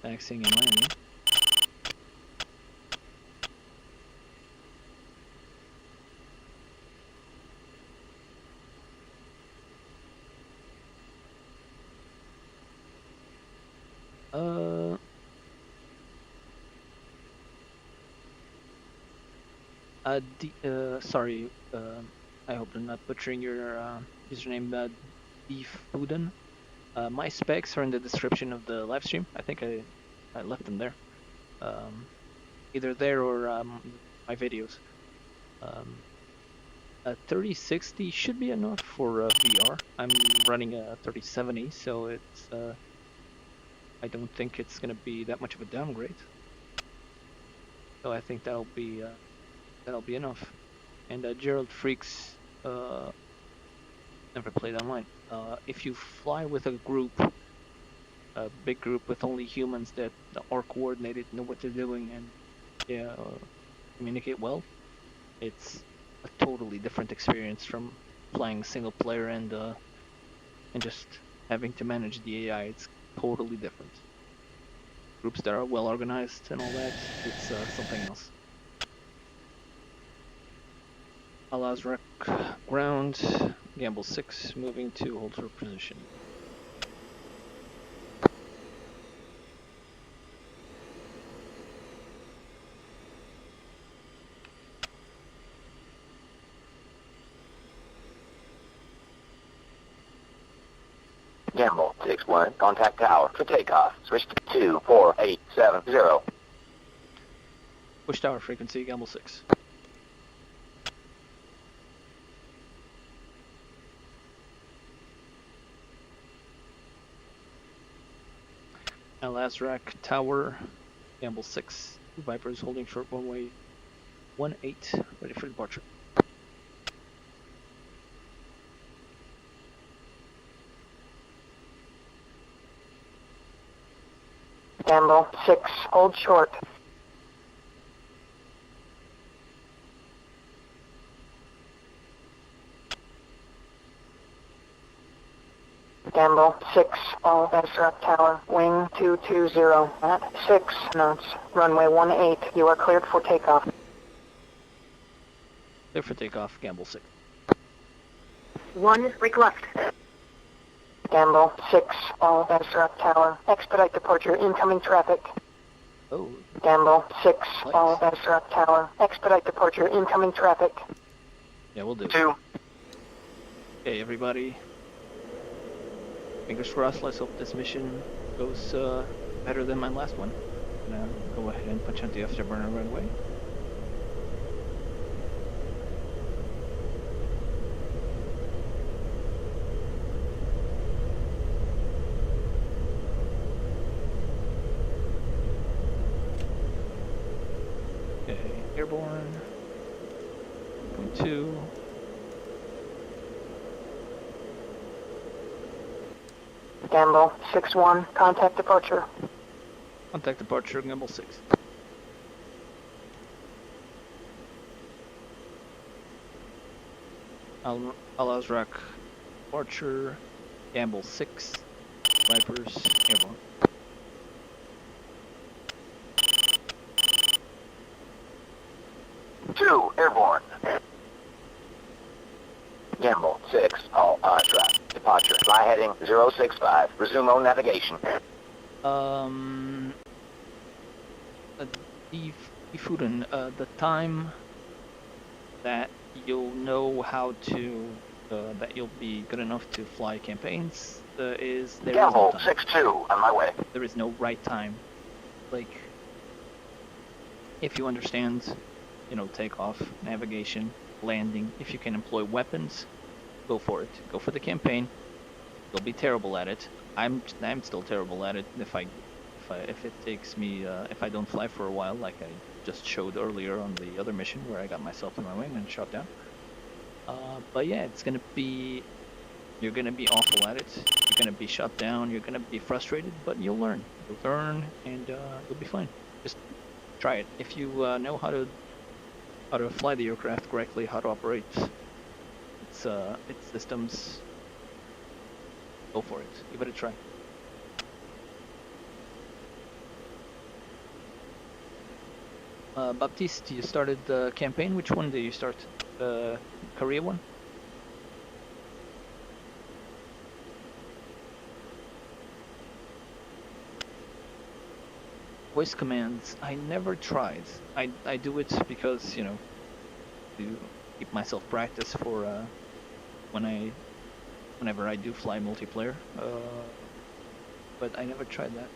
taxing and landing. Sorry, I hope I'm not butchering your username, Defuden. My specs are in the description of the live stream. I think I left them there. Either there or my videos. A 3060 should be enough for VR. I'm running a 3070, so it's I don't think it's gonna be that much of a downgrade. So I think that'll be enough. And Gerald Freaks never played online. If you fly with a group, a big group with only humans that are coordinated, know what they're doing, and communicate well, it's a totally different experience from flying single player and just having to manage the AI. It's totally different. Groups that are well organized and all that, it's something else. Al-Azraq ground, Gamble 6, moving to hold for position. Gamble 6-1, contact tower for takeoff. Switch to 24870. Push tower frequency, Gamble 6. Al-Azraq tower, Gamble 6. Vipers holding short runway 18, ready for departure. Gamble 6, hold short. Gamble 6, all Azraq tower, wing 220 at 6 knots, runway 18. You are cleared for takeoff. Clear for takeoff, Gamble 6. 1 request. Gamble 6, all Azraq tower, expedite departure, incoming traffic. Oh. Gamble 6, Nice. all Azraq tower, expedite departure, incoming traffic. Yeah, we'll do. 2. Okay, everybody. Fingers crossed, let's hope this mission goes better than my last one. I'm gonna go ahead and punch out the afterburner right away. Okay, airborne. 1.2. Gamble 6-1, contact departure. Contact departure, Gamble 6. Al-Azraq departure, Gamble 6, Vipers, airborne. Two, airborne. Gamble 6, all Azraq. Departure, fly heading 065. Resume on navigation. Ifuden, the time that you'll know how to, that you'll be good enough to fly campaigns there is no Gamble time. 6-2, on my way. There is no right time. Like, if you understand, takeoff, navigation, landing, if you can employ weapons, go for it. Go for the campaign. You'll be terrible at it. I'm still terrible at it. If it takes me, if I don't fly for a while, like I just showed earlier on the other mission where I got myself in my wing and shot down. But yeah, you're gonna be awful at it. You're gonna be shot down. You're gonna be frustrated, but you'll learn. You'll learn, and you'll be fine. Just try it. If you know how to fly the aircraft correctly, how to operate its systems, go for it. Give it a try. Baptiste, you started the campaign. Which one did you start? The Korea one? Voice commands, I never tried. I do it because, to keep myself practice for whenever I do fly multiplayer. But I never tried that.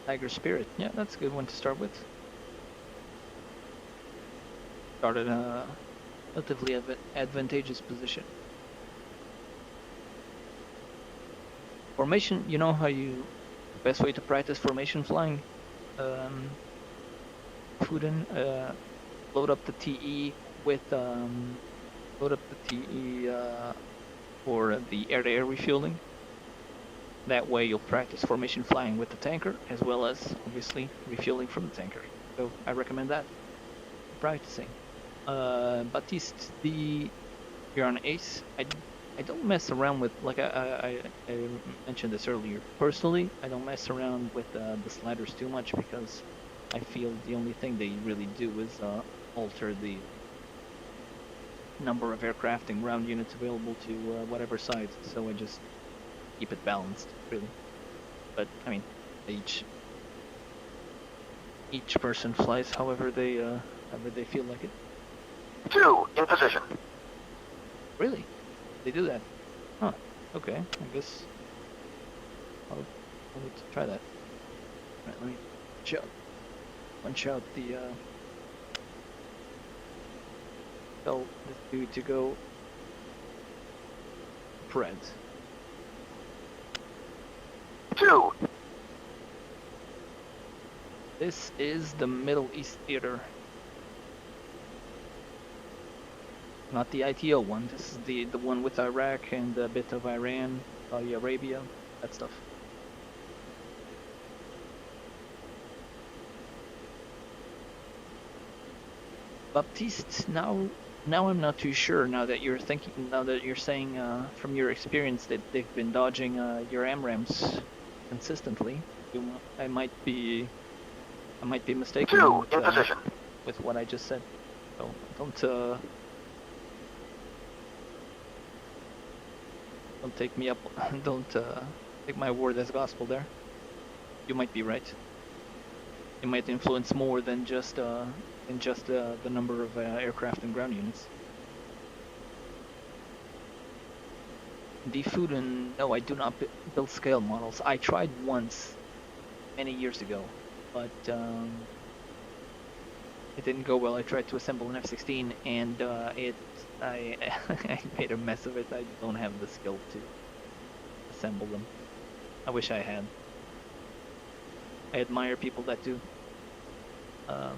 Tiger Spirit. Yeah, that's a good one to start with. Start in a relatively advantageous position. Formation, you know how you... Best way to practice formation flying? Fuden, load up the TE with... load up the TE for the air-to-air refueling. That way you'll practice formation flying with the tanker, as well as, obviously, refueling from the tanker. So I recommend that. Practicing. Baptiste, you're on Ace. I don't mess around with, like I mentioned this earlier. Personally, I don't mess around with the sliders too much because I feel the only thing they really do is alter the number of aircraft and ground units available to whatever sides. So I just keep it balanced, really. But I mean, each person flies however they feel like it. 2 in position. Really? They do that? Huh. Okay. I guess I'll need to try that. Alright, let me punch out the tell this dude to go Pred. 2. This is the Middle East Theater. Not the ITO one, this is the one with Iraq and a bit of Iran, Saudi Arabia, that stuff. Baptiste, now I'm not too sure, now that you're saying from your experience that they've been dodging your AMRAAMs consistently. I might be mistaken 2 in position. with what I just said. So don't take me up. Don't take my word as gospel there. You might be right. It might influence more than just the number of aircraft and ground units. The Fuden, no, I do not build scale models. I tried once, many years ago, but it didn't go well. I tried to assemble an F-16 and I made a mess of it. I don't have the skill to assemble them. I wish I had. I admire people that do. I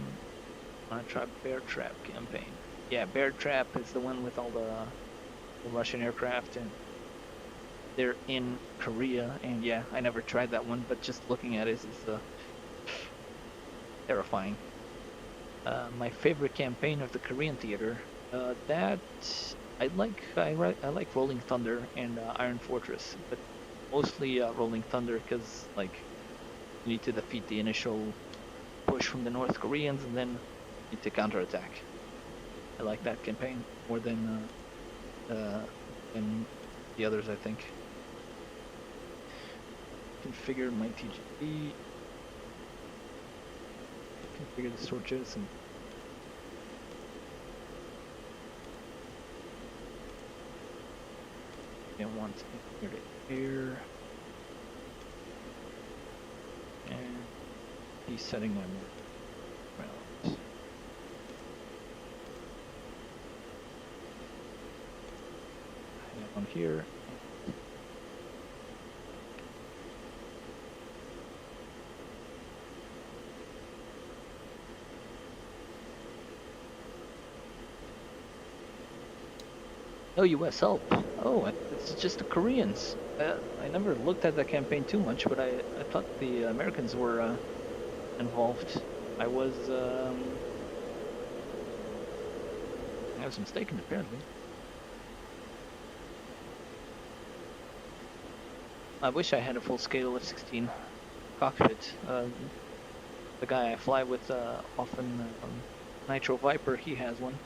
want to try Bear Trap campaign. Yeah, Bear Trap is the one with all the Russian aircraft, and they're in Korea. And yeah, I never tried that one, but just looking at it is terrifying. My favorite campaign of the Korean theater. That I like Rolling Thunder and Iron Fortress, but mostly Rolling Thunder because like you need to defeat the initial push from the North Koreans and then you need to counterattack. I like that campaign more than the others, I think. Configure my TGB. Configure the switches and I want to configure it here. And he's setting my rounds. On here. No US help. Oh, it's just the Koreans. I never looked at that campaign too much, but I thought the Americans were involved. I was mistaken apparently. I wish I had a full-scale F-16 cockpit. The guy I fly with often, Nitro Viper, he has one,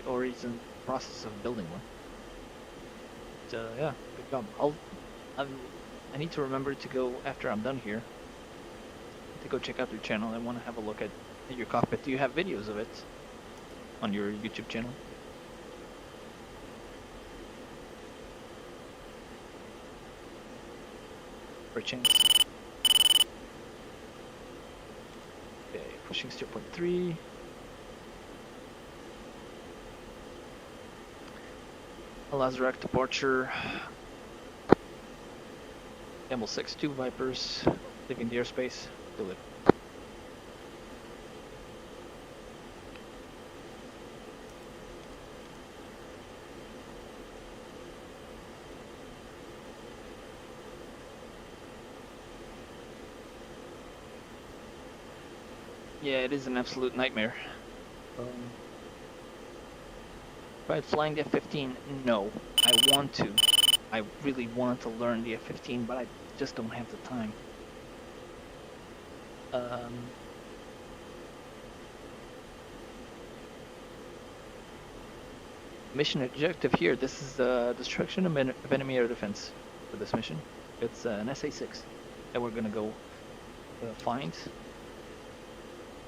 or he's in the process of building one. But, yeah, good job. I need to remember to go, after I'm done here, to go check out your channel. I want to have a look at your cockpit. Do you have videos of it on your YouTube channel? For a chance. pushing 0.3. Allows direct departure. Camel 6-2 Vipers, leaving the airspace. Do it. Yeah, it is an absolute nightmare. Tried flying the F-15? No. I want to. I really want to learn the F-15, but I just don't have the time. Mission objective here. This is destruction of enemy air defense for this mission. It's an SA-6 that we're gonna go find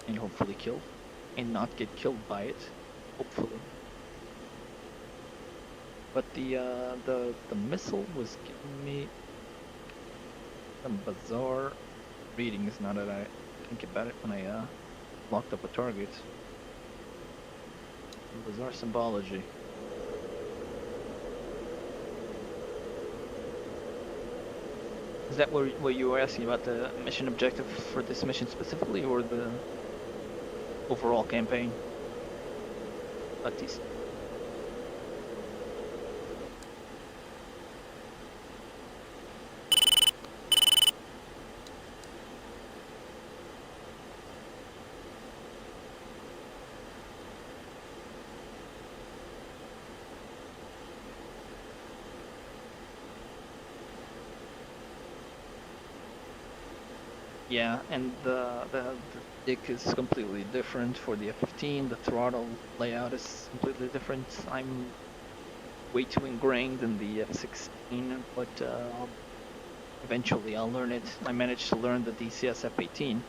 and hopefully kill, and not get killed by it. Hopefully. But the missile was giving me some bizarre readings now that I think about it when I locked up a target. Some bizarre symbology. Is that what you were asking about, the mission objective for this mission specifically, or the overall campaign? Baptiste. Yeah, and the stick is completely different for the F-15. The throttle layout is completely different. I'm way too ingrained in the F-16, but eventually I'll learn it. I managed to learn the DCS F-18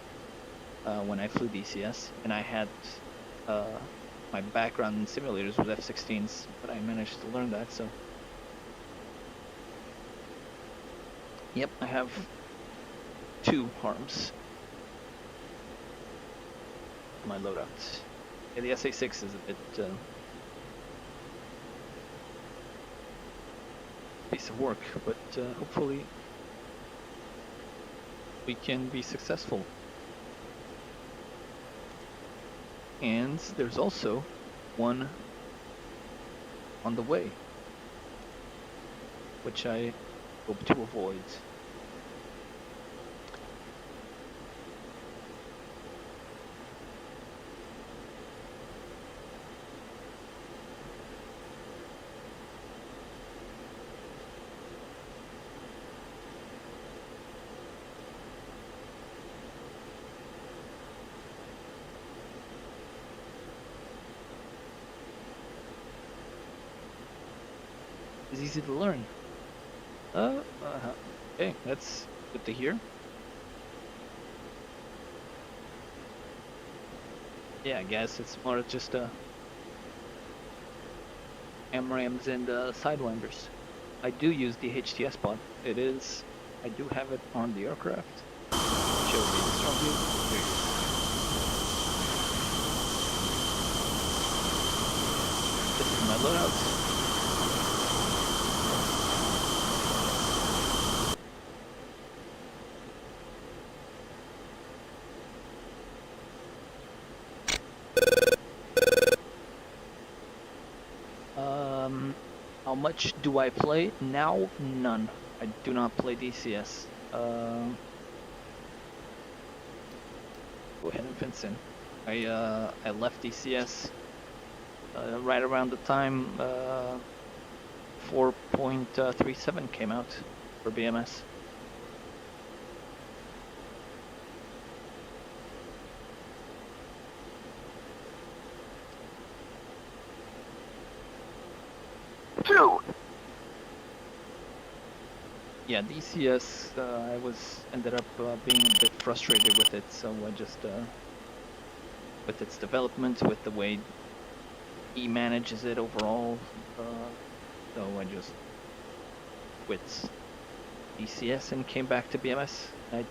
when I flew DCS, and I had my background in simulators with F-16s, but I managed to learn that, so... Yep, I have 2 arms. My loadout. Yeah, the SA-6 is a bit piece of work, but hopefully we can be successful. And there's also one on the way, which I hope to avoid. It's easy to learn. Okay, that's good to hear. Yeah, I guess it's more just AMRAMs and Sidewinders. I do use the HTS pod. I do have it on the aircraft. Show me the strong view. There it is. This is my loadout. How much do I play? Now, none. I do not play DCS. Go ahead and fence in. I left DCS right around the time 4.37 came out for BMS. Yeah, DCS, I ended up being a bit frustrated with it, so I just, with its development, with the way he manages it overall, so I just quit DCS and came back to BMS. I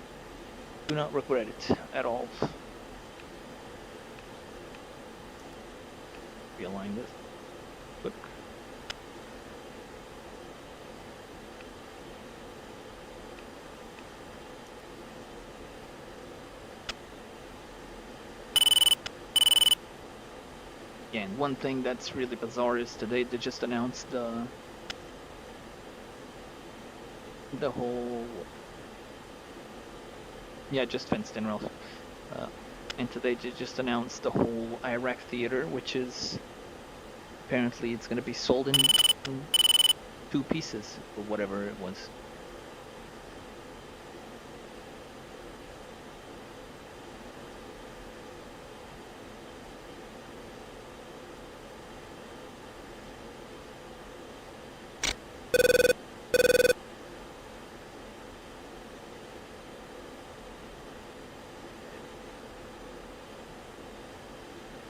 do not regret it at all. realign this. Quick. Yeah, and one thing that's really bizarre is today they just announced the whole, yeah, just fenced in, Ralph. And today they just announced the whole Iraq theater, which is apparently it's going to be sold in 2 pieces or whatever it was.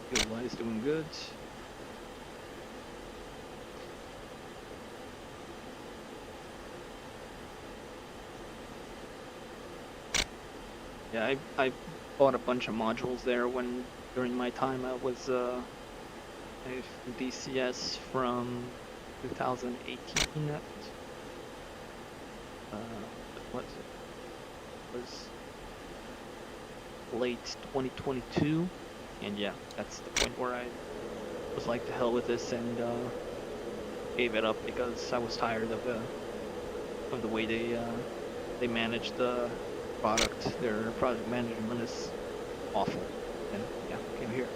Fuel is doing good. Yeah, I bought a bunch of modules there when during my time I was DCS from 2018. What was late 2022, and yeah, that's the point where I was like, to hell with this, and gave it up because I was tired of the way they manage the product. Their product management is awful, and yeah, came here.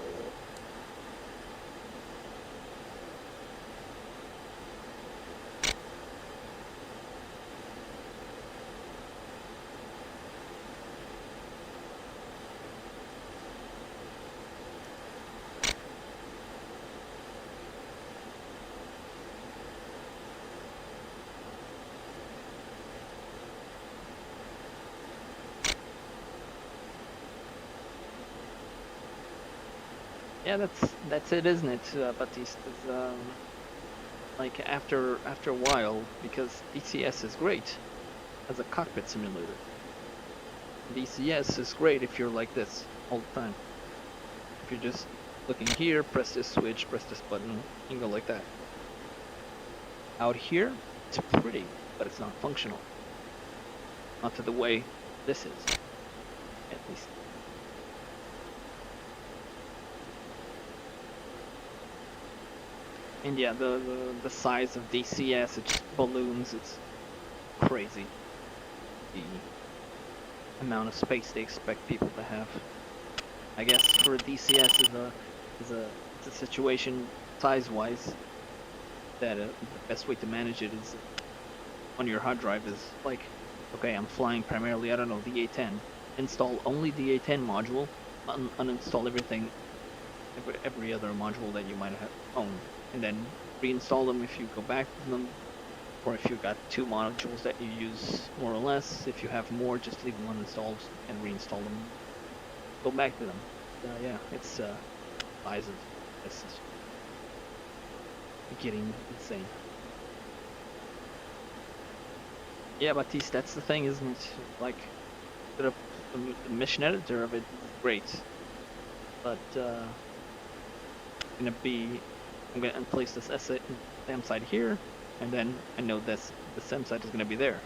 Yeah, that's it, isn't it, Baptiste? Like after a while, because DCS is great as a cockpit simulator. DCS is great if you're like this all the time. If you're just looking here, press this switch, press this button, you can go like that. Out here, it's pretty, but it's not functional. Not to the way this is, at least. And yeah, the size of DCS, it just balloons. It's crazy. The amount of space they expect people to have. I guess for DCS is a situation size-wise that the best way to manage it is on your hard drive is like, okay, I'm flying primarily, I don't know, the A10. Install only the A10 module, uninstall everything, every other module that you might have owned, and then reinstall them if you go back to them, or if you've got 2 modules that you use more or less. If you have more, just leave them uninstalled and reinstall them. Go back to them. Yeah, it's sizes. This is getting insane. Yeah, Baptiste, that's the thing, isn't it? Like, the mission editor of it is great, but I'm gonna place this SAM side here, and then I know this the SAM side is gonna be there.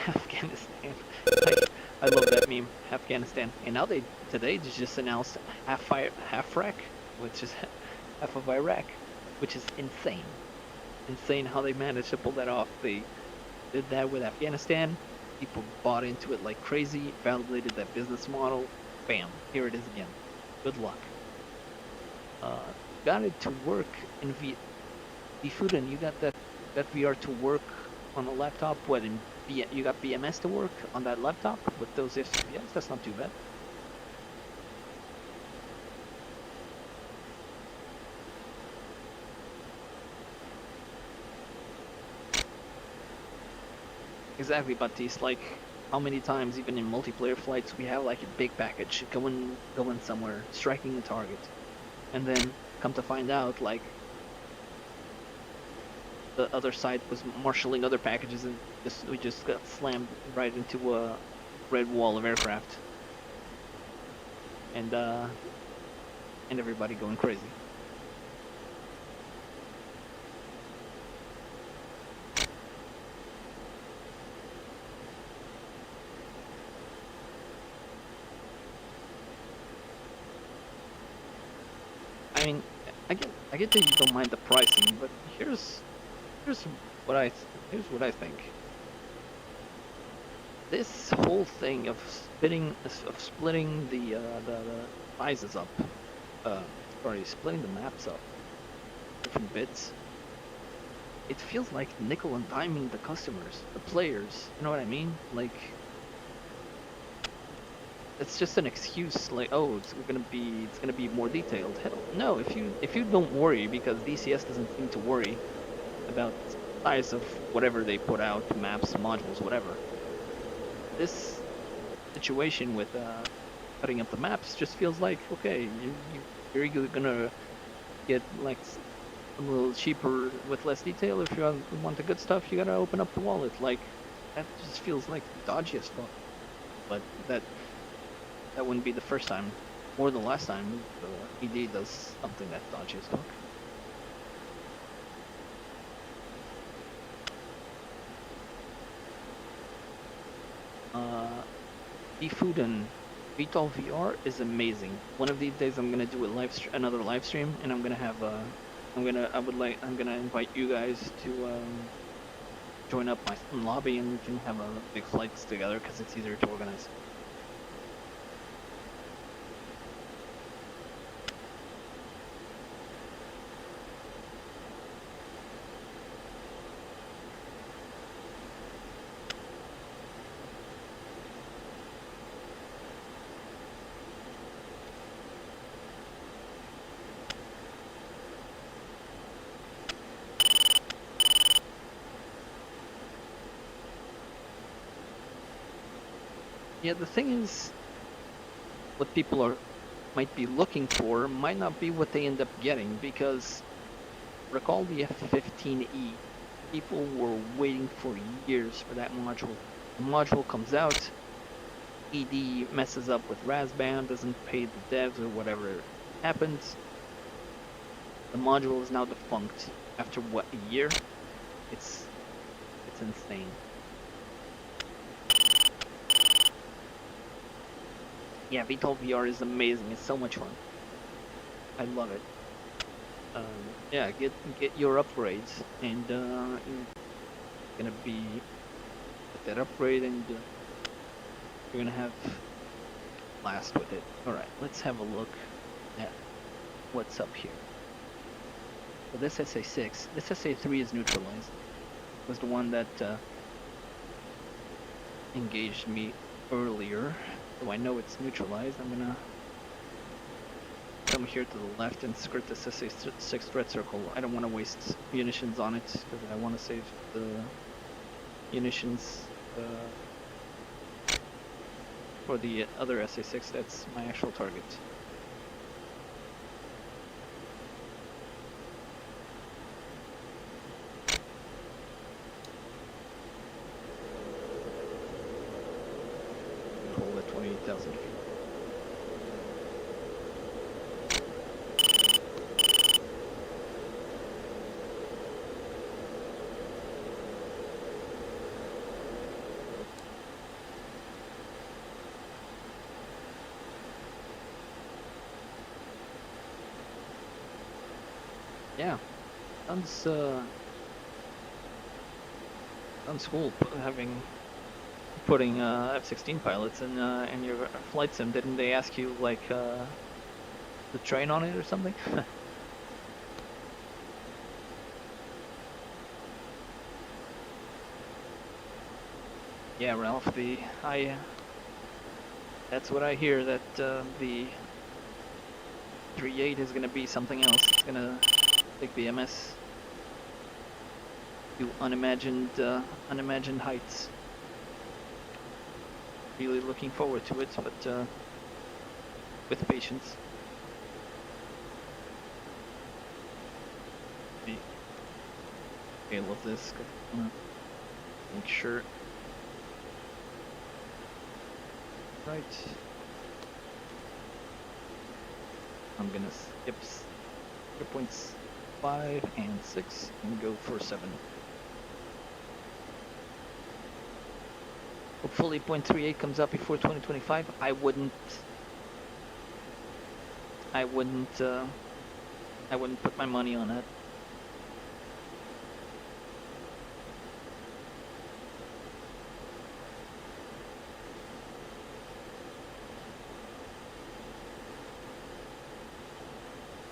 Afghanistan. I love that meme, Afghanistan. And now today they just announced half Iraq, which is half of Iraq, which is insane. Insane how they managed to pull that off. They did that with Afghanistan. People bought into it like crazy, validated that business model. Bam, here it is again. Good luck. Got it to work in Fudan, you got that VR to work on a laptop. What, you got BMS to work on that laptop with those FPS? That's not too bad. Exactly, Baptiste. Like, how many times, even in multiplayer flights, we have like a big package going somewhere, striking a target, and then come to find out, like, the other side was marshalling other packages, and we just got slammed right into red wall of aircraft, and everybody going crazy. I mean, I get that you don't mind the pricing, but here's what I think. This whole thing of splitting the sizes up, splitting the maps up, different bits. It feels like nickel and diming the customers, the players. You know what I mean? Like, it's just an excuse. Like, oh, it's gonna be more detailed. Hell, no. If you don't worry, because DCS doesn't seem to worry about the size of whatever they put out, maps, modules, whatever. This situation with cutting up the maps just feels like, okay, you're gonna get like a little cheaper with less detail. If you want the good stuff, you gotta open up the wallet. Like, that just feels like dodgy as fuck. But that wouldn't be the first time or the last time the ED does something that's dodgy as fuck. Food VTOL VR is amazing. One of these days I'm gonna do another live stream, and I'm gonna have I'm gonna invite you guys to join up my lobby, and we can have a big flights together because it's easier to organize. Yeah, the thing is, what people might be looking for might not be what they end up getting, because recall the F-15E. People were waiting for years for that module. The module comes out, ED messes up with Razband, doesn't pay the devs or whatever happens. The module is now defunct after what, a year? It's insane. Yeah, VTOL VR is amazing. It's so much fun. I love it. Yeah, get your upgrades, and you're gonna be with that upgrade, and you're gonna have blast with it. All right, let's have a look at what's up here. So this SA6, this SA3 is neutralized. It was the one that engaged me earlier. So I know it's neutralized. I'm gonna come here to the left and skirt this SA6 threat circle. I don't want to waste munitions on it because I want to save the munitions for the other SA6. That's my actual target. Hold at 28,000 feet. Yeah, sounds cool putting F-16 pilots in your flight sim. Didn't they ask you like to train on it or something? Yeah, Ralph. That's what I hear. That the 3.8 is gonna be something else. It's gonna take BMS to unimagined heights. Really looking forward to it, but with patience. Okay, I love this. Make sure right. I'm gonna skip 0.5 and 6 and go for 7. Hopefully 0.38 comes out before 2025. I wouldn't put my money on that.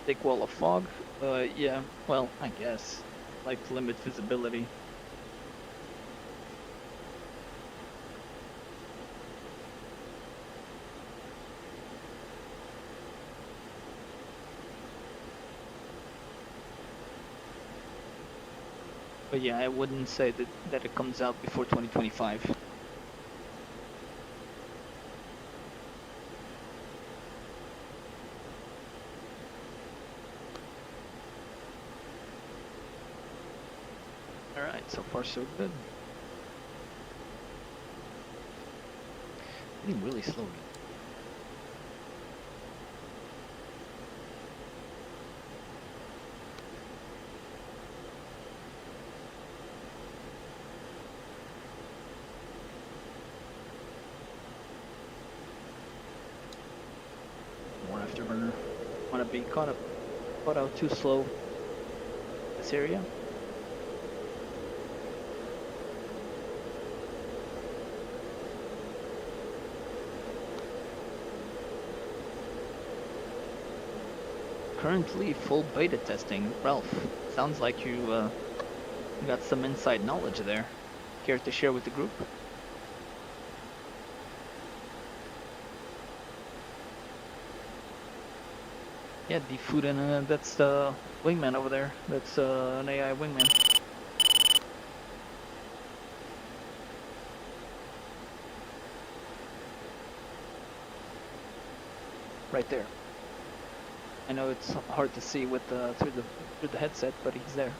Thick wall of fog? Yeah, well, I guess. Like limit visibility. But yeah, I wouldn't say that it comes out before 2025. Alright, so far so good. Getting really slow again. More afterburner. Wanna be caught out too slow this area. Currently full beta testing. Ralph, sounds like you got some inside knowledge there. Care to share with the group? Yeah, Defuden, that's the wingman over there. That's an AI wingman. Right there. I know it's hard to see with through the headset, but he's there.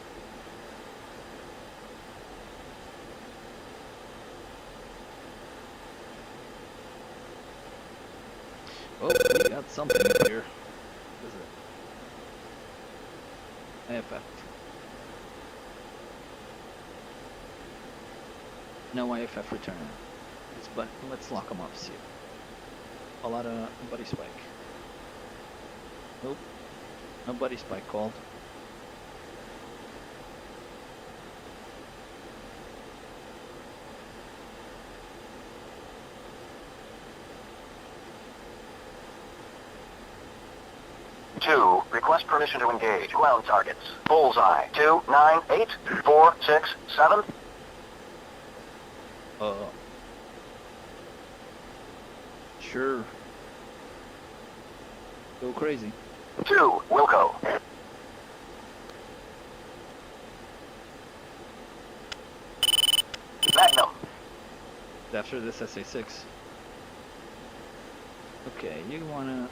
Oh, we got something up here. What is it? AFF. No AFF return. But let's lock them up. See. A lot of buddy spike. Nope. Nobody spike called. Two, request permission to engage. Ground targets. Bullseye. 2, 9, 8, 4, 6, 7. Sure. Go crazy. 2, Wilco. Magnum. After this SA6. Okay, you wanna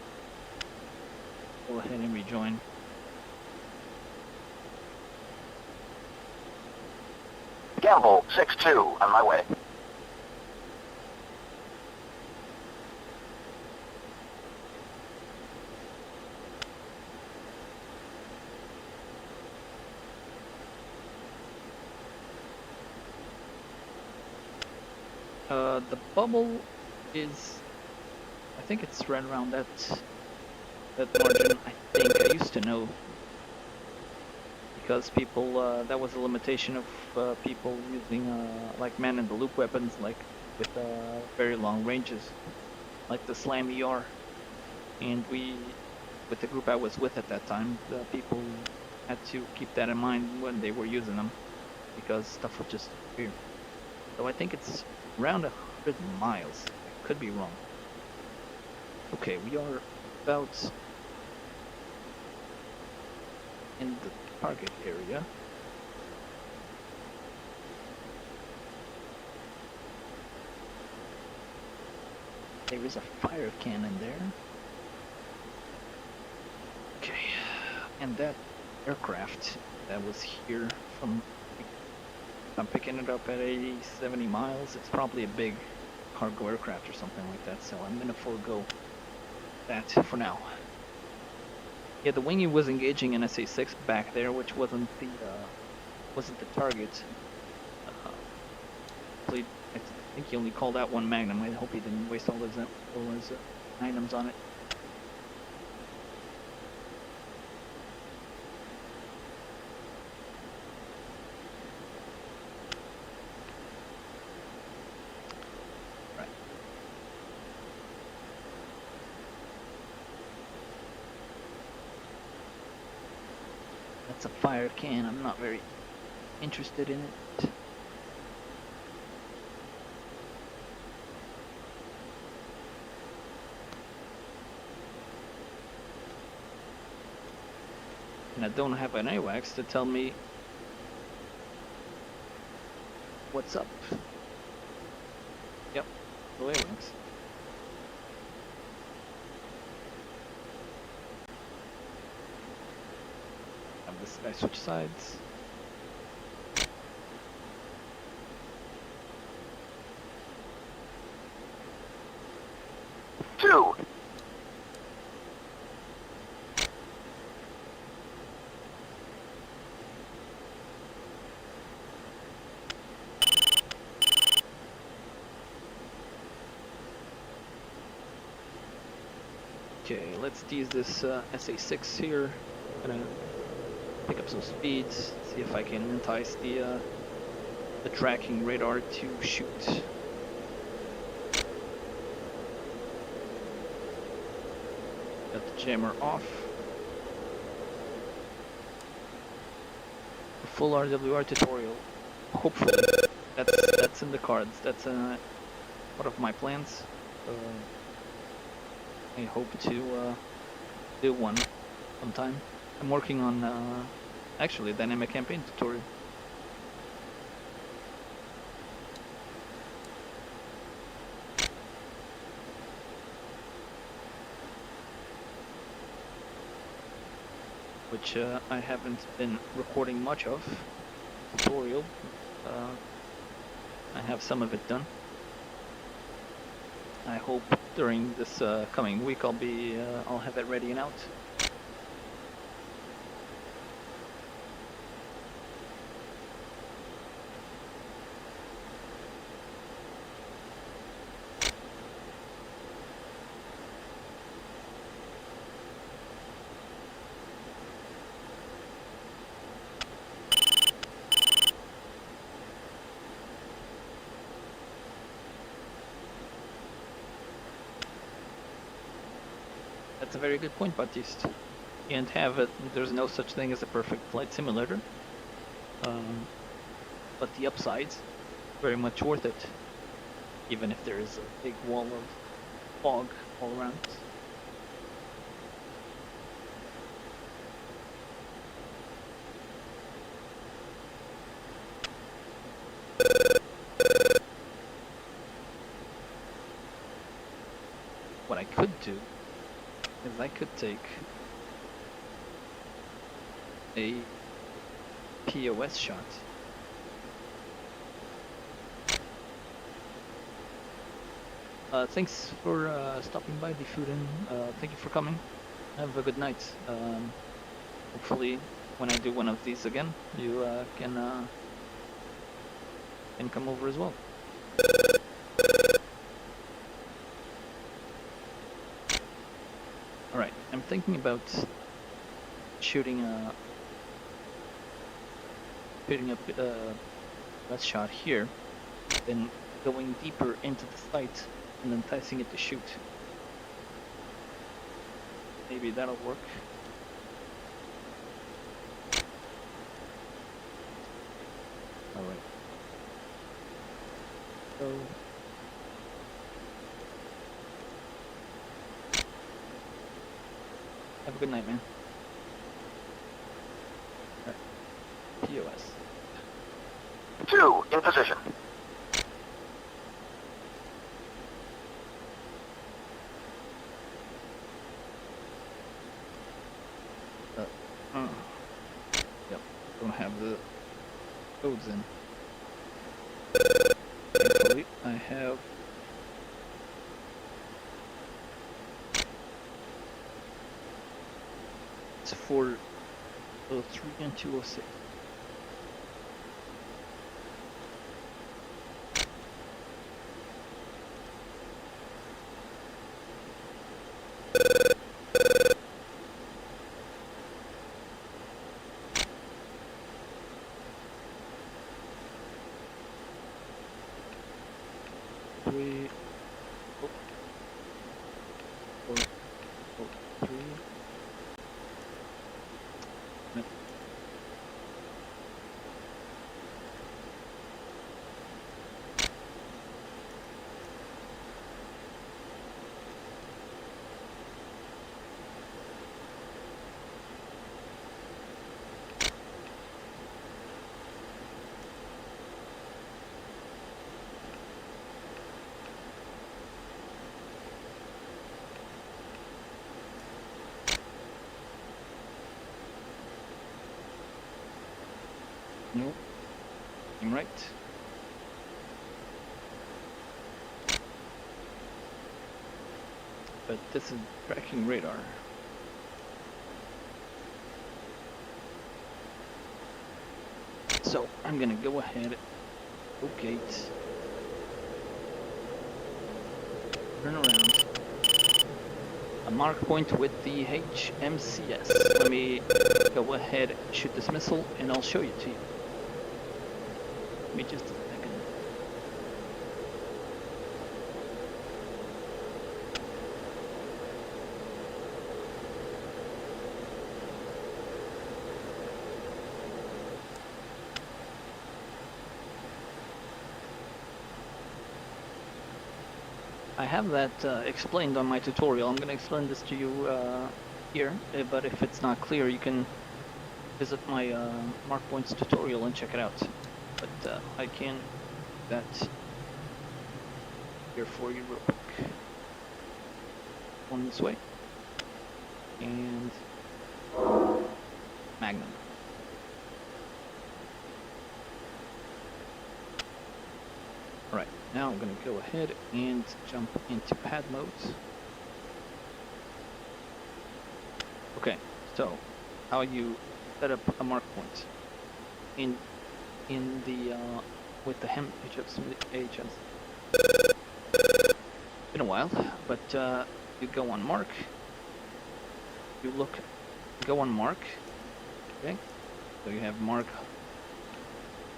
go ahead and rejoin. Gamble. 6-2. On my way. The bubble is, I think it's right around that margin. I think I used to know, because people that was a limitation of people using like man-in-the-loop weapons, like with very long ranges, like the Slam ER. And we, with the group I was with at that time, the people had to keep that in mind when they were using them, because stuff would just appear. So I think it's around 100 miles. I could be wrong. Okay, we are about in the target area. There is a fire cannon there. Okay, and that aircraft that was here from, I'm picking it up at 80, 70 miles. It's probably a big cargo aircraft or something like that, so I'm gonna forego that for now. Yeah, the Wingy was engaging an SA-6 back there, which wasn't the target. I think he only called out one Magnum. I hope he didn't waste all his magnums on it. Right. That's a fire can. I'm not very interested in it. And I don't have an AWACS to tell me what's up. Yep, no AWACS. Have this guy switch sides. Two. Okay, let's tease this SA-6 here. Gonna pick up some speeds, see if I can entice the tracking radar to shoot. Got the jammer off. A full RWR tutorial. Hopefully, that's in the cards. That's part of my plans. I hope to do one sometime. I'm working on actually a dynamic campaign tutorial. Which I haven't been recording much of. Tutorial. I have some of it done. I hope during this coming week I'll have it ready and out. That's a very good point, Baptiste. Can't have it. There's no such thing as a perfect flight simulator. But the upsides, very much worth it. Even if there is a big wall of fog all around. What I could do is I could take a POS shot. Thanks for stopping by, the food in. Thank you for coming. Have a good night. Hopefully, when I do one of these again, you can come over as well. Alright, I'm thinking about shooting a best shot here, then going deeper into the sight and enticing it to shoot. Maybe that'll work. Alright. So have a good night, man. Alright. POS. 2 in position. Yep, don't have the codes in. Thankfully, I have it's 403 and 206. Three, oh, 403. Yep. Nope. I'm right. But this is tracking radar. So I'm gonna go ahead, locate, turn around, a mark point with the HMCS. Let me go ahead, shoot this missile, and I'll show you to you. Give me just a second. I have that explained on my tutorial. I'm going to explain this to you here, but if it's not clear, you can visit my mark points tutorial and check it out. But I can do that here for you real quick. One this way, and Magnum. Alright, now I'm going to go ahead and jump into pad mode. Okay, so how you set up a mark point in the with the HMS. Been a while, but you go on mark. You go on mark. Okay, so you have mark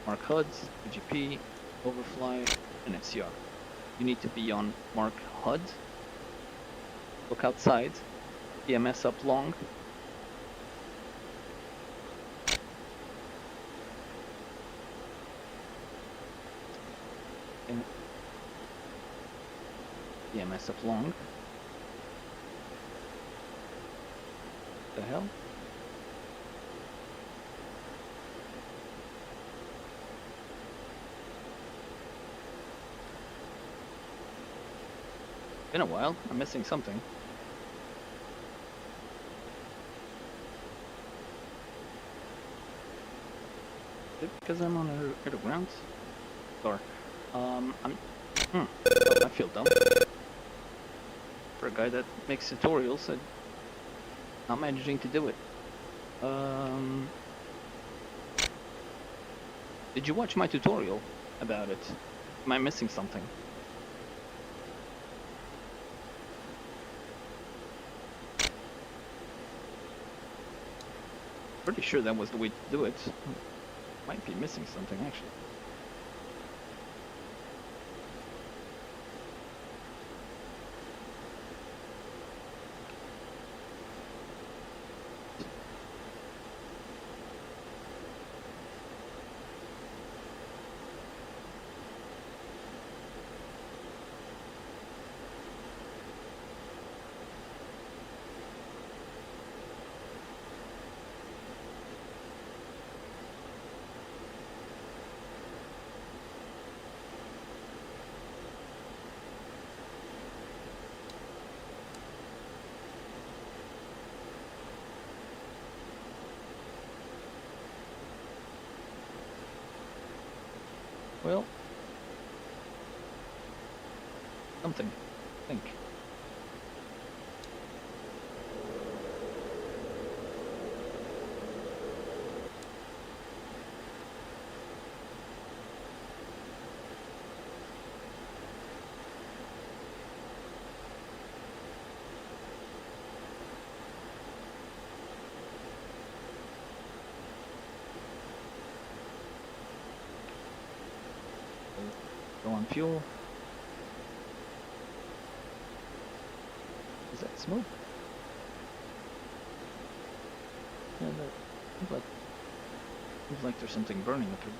HUDs, BGP, overfly, and SCR. You need to be on mark HUD. Look outside. BMS up long. And BMS up long. What the hell? Been a while. I'm missing something. Is it because I'm on air to ground? Or I feel dumb. For a guy that makes tutorials, I'm not managing to do it. Did you watch my tutorial about it? Am I missing something? Pretty sure that was the way to do it. Might be missing something actually. Well, something, I think. Go on fuel. Is that smoke? Yeah, that seems like there's something burning up here.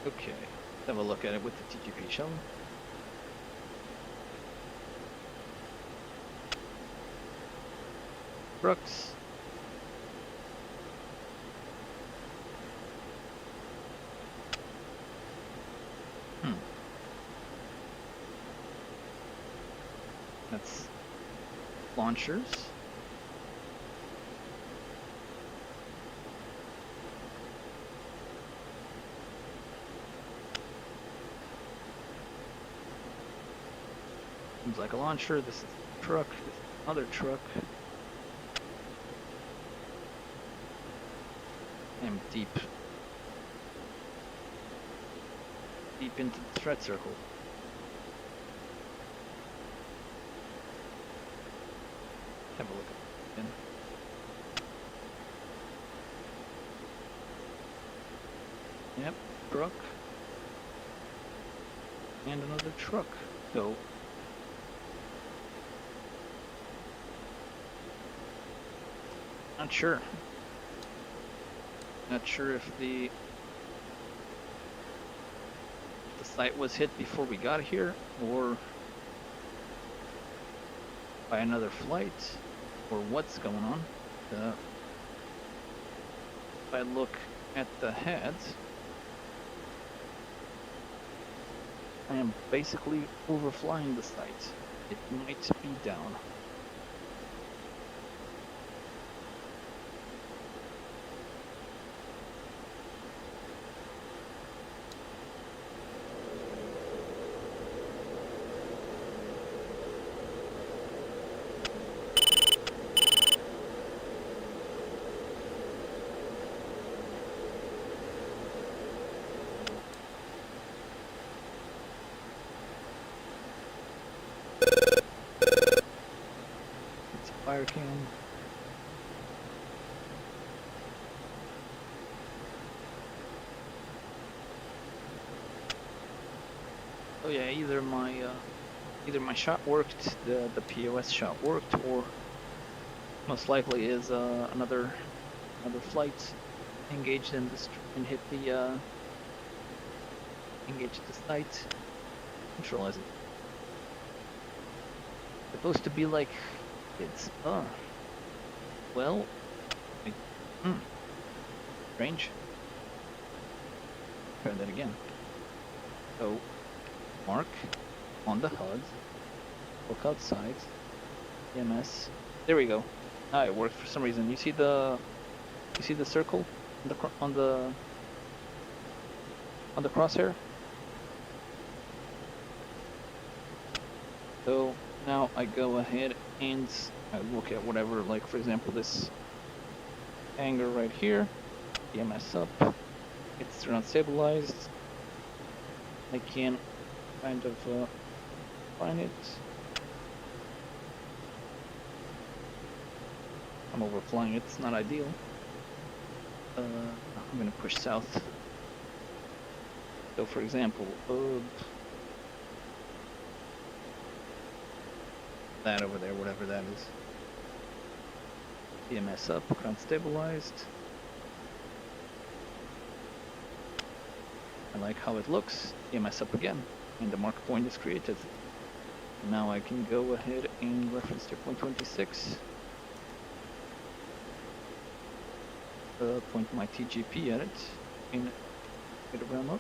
Okay, let's have a look at it with the TGP shell. Brooks. That's launchers. Seems like a launcher. This is a truck. This is another truck. I'm deep into the threat circle. Have a look at it again. Yep, truck. And another truck. So not sure. Not sure if the site was hit before we got here, or by another flight, or what's going on. If I look at the head, I am basically overflying the site. It might be down. Fire cam. Oh yeah, either my shot worked, the POS shot worked, or most likely is another flight engaged in this and hit the engaged the site. Neutralize it. Supposed to be like. It's well, strange. Try that again. So, mark on the HUD. Look outside. BMS. There we go. Ah, it worked for some reason. You see the circle on the crosshair. So now I go ahead and I look at whatever, like for example this hangar right here, BMS up, it's ground stabilized, I can kind of find it. I'm overflying it, it's not ideal. I'm gonna push south. So for example, that over there, whatever that is. BMS up, ground stabilized. I like how it looks. BMS up again, and the mark point is created. Now I can go ahead and reference to point 26. Point my TGP at it and get around out.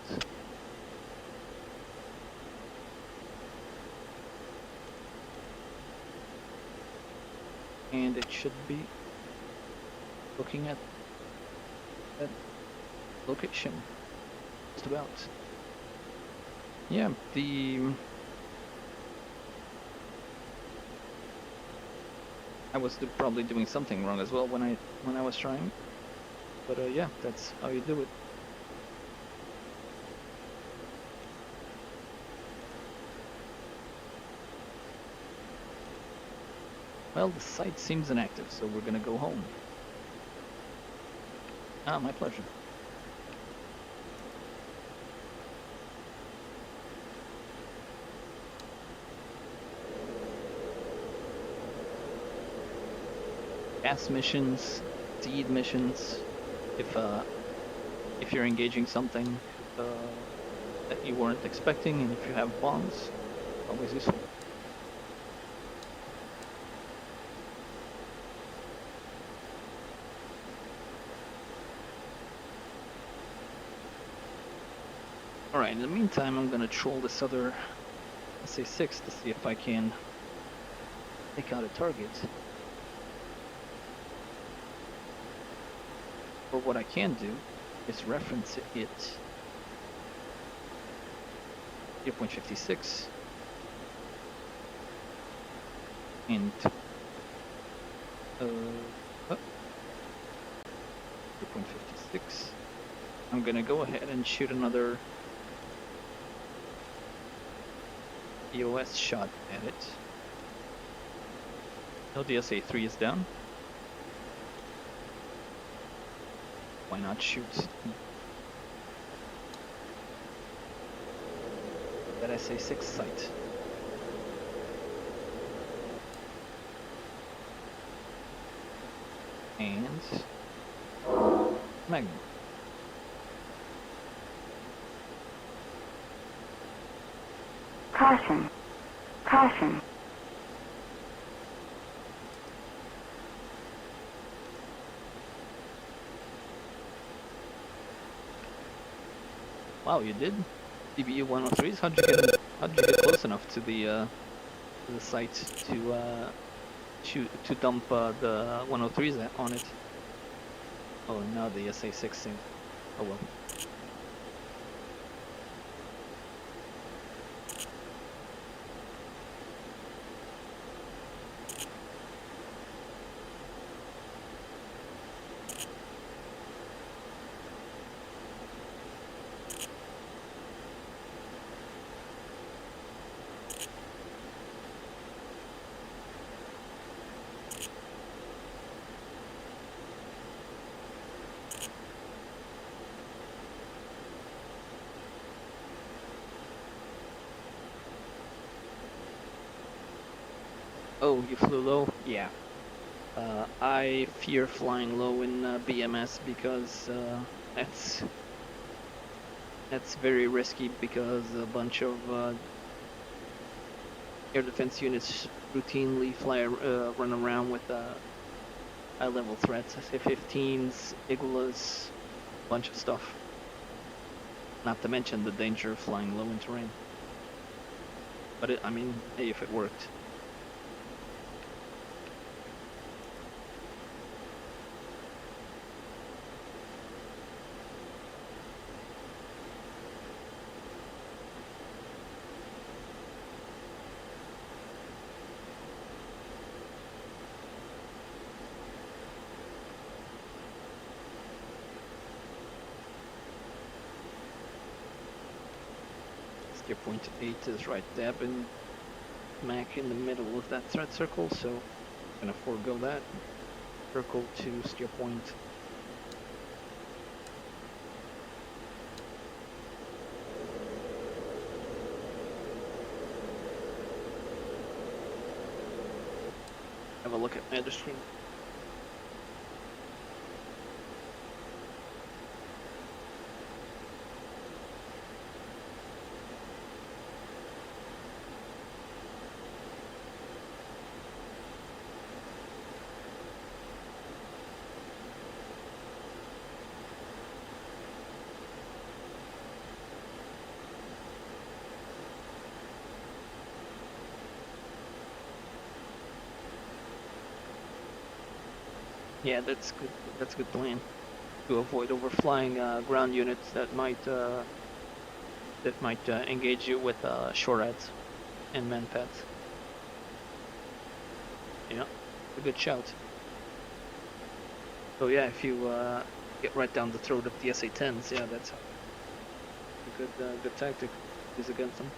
And it should be looking at that location just about. Yeah, the I was probably doing something wrong as well when I was trying. But yeah, that's how you do it. Well, the site seems inactive, so we're gonna go home. Ah, my pleasure. Gas missions, seed missions. If you're engaging something that you weren't expecting, and if you have bombs, always useful. Alright, in the meantime, I'm gonna troll this other SA6 to see if I can take out a target. Or what I can do is reference it 0.56 and 0.56. I'm gonna go ahead and shoot another EOS shot at it. No, the SA3 is down. Why not shoot that SA6 site? And Magnum. Caution. Caution. Wow, you did? DBU 103s? How'd you get close enough to the site to dump the 103s on it? Oh, now the SA6 thing. Oh well. Oh, you flew low? Yeah. I fear flying low in BMS because that's very risky because a bunch of air defense units routinely run around with high-level threats, SA-15s, Igulas, a bunch of stuff. Not to mention the danger of flying low in terrain. But I mean, hey, if it worked. Point 8 is right dab in smack in the middle of that threat circle, so I'm gonna forego that. Circle to steer point. Have a look at my screen. Yeah, that's good. That's a good plan to avoid overflying ground units that might engage you with SHORADs and manpads. Yeah. a good shout. So yeah, if you get right down the throat of the SA-10s, yeah, that's a good tactic to use against them.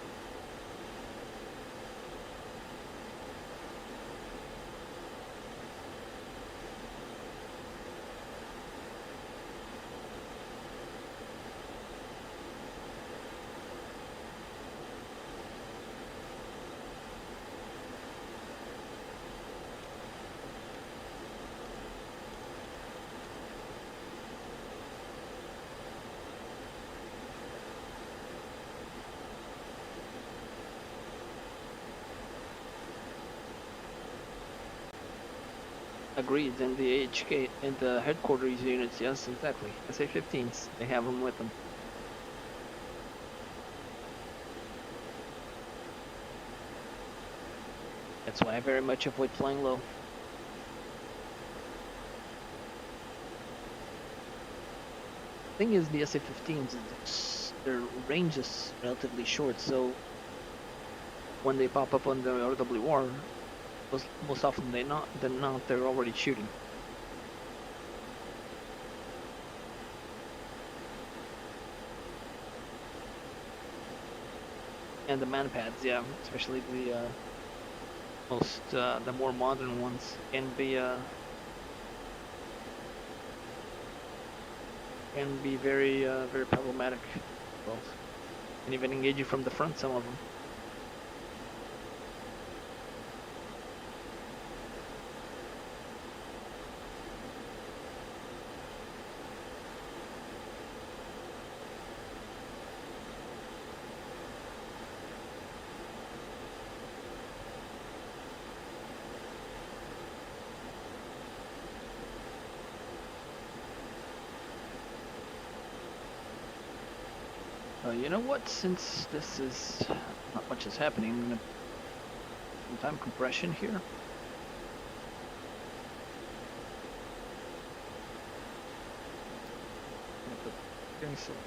Agreed, and the HK and the headquarters units, yes, exactly. SA-15s, they have them with them. That's why I very much avoid flying low. Thing is, the SA-15s, their range is relatively short, so when they pop up on the RWR, most often than not, they're already shooting. And the manpads, yeah, especially the the more modern ones can be very very problematic. Well, and even engage you from the front, some of them. You know what? Since this is not much is happening, I'm gonna some time compression here. Getting select.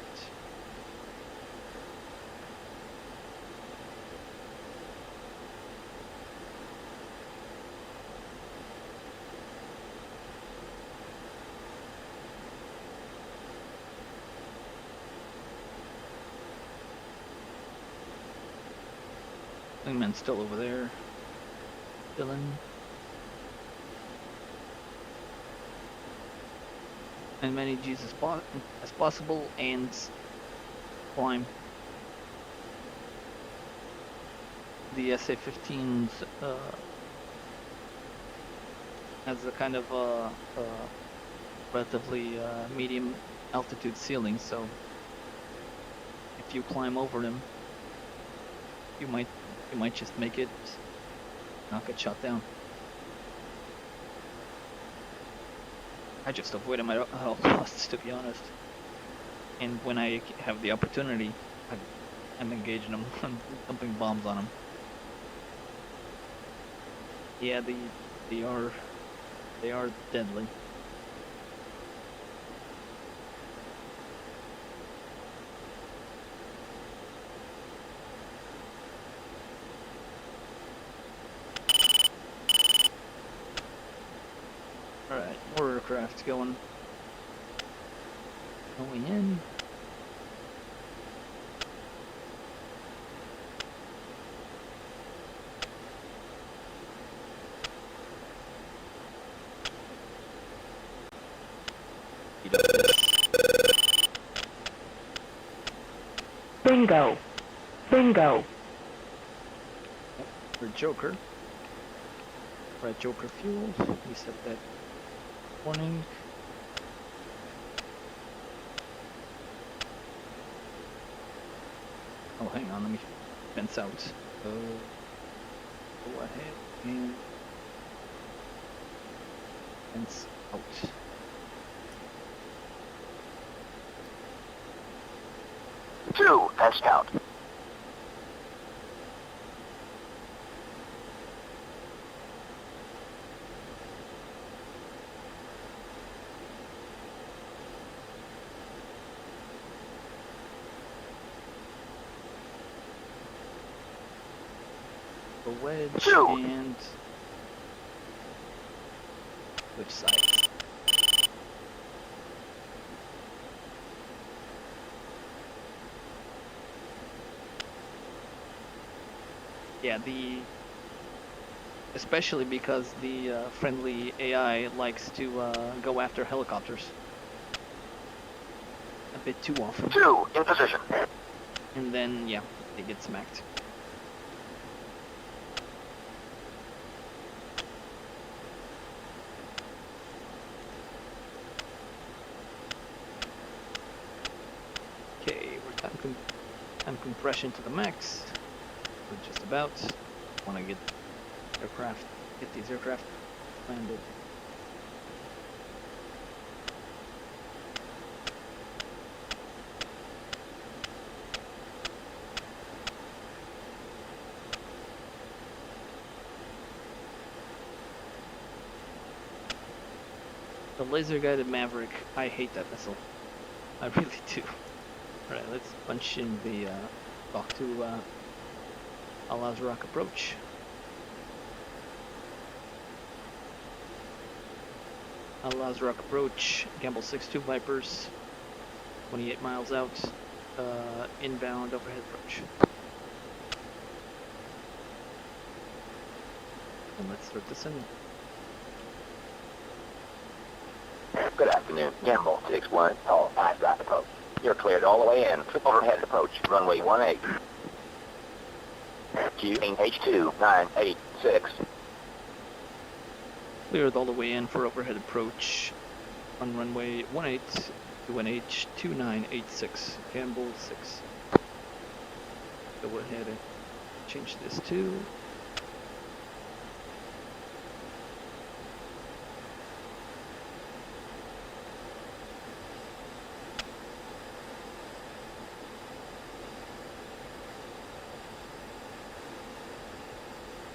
Wingman's still over there. Dylan. As many G's as possible and climb. The SA-15s has a kind of relatively medium altitude ceiling, so if you climb over them, you might just make it, not get shot down. I just avoid them at all costs, to be honest. And when I have the opportunity, I'm engaging them, I'm dumping bombs on them. Yeah, they are deadly. Alright, more aircraft going in. Bingo. Bingo. For Joker. Right, Joker fuel. We set that warning. Oh, hang on, let me fence out. So, go ahead and fence out. Two, fence count. A wedge Two. and Which side? Yeah, especially because the friendly AI likes to go after helicopters a bit too often. 2 in position. And then, yeah, they get smacked. Okay, we're time compression to the max. We're just about. Want to get these aircraft landed. The laser-guided Maverick, I hate that missile. I really do. Alright, let's punch in the talk to Al-Azraq approach. Al-Azraq approach, Gamble 6-2 Vipers, 28 miles out, inbound overhead approach. And let's start descending. Good afternoon. Gamble 6-1, all 5 right approach. You're cleared all the way in. Overhead approach, runway 18. H2986. Cleared all the way in for overhead approach on runway 18 to an H2986, Gamble 6. Go ahead and change this to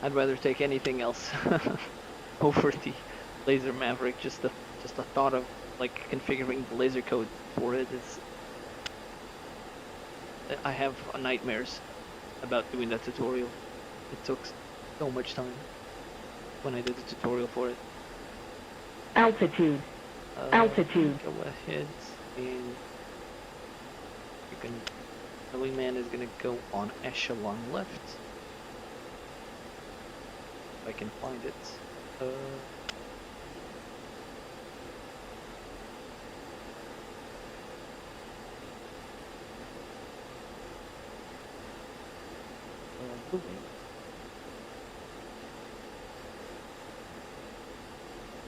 I'd rather take anything else over the Laser Maverick. Just the thought of like configuring the laser code for it is. I have nightmares about doing that tutorial. It took so much time when I did the tutorial for it. Altitude. Altitude. Go ahead and you can. The wingman is gonna go on echelon left. If I can find it.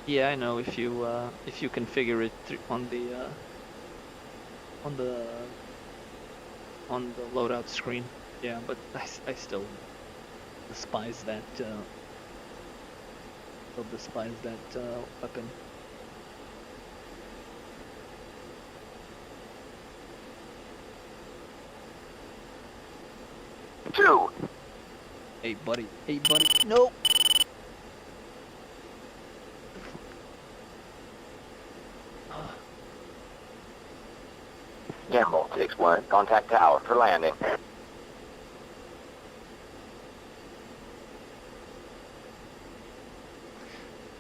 Yeah, I know if you configure it on the loadout screen. Yeah, but I still despise that. Weapon. Two. Hey buddy, no! Gamble 6-1, contact tower for landing.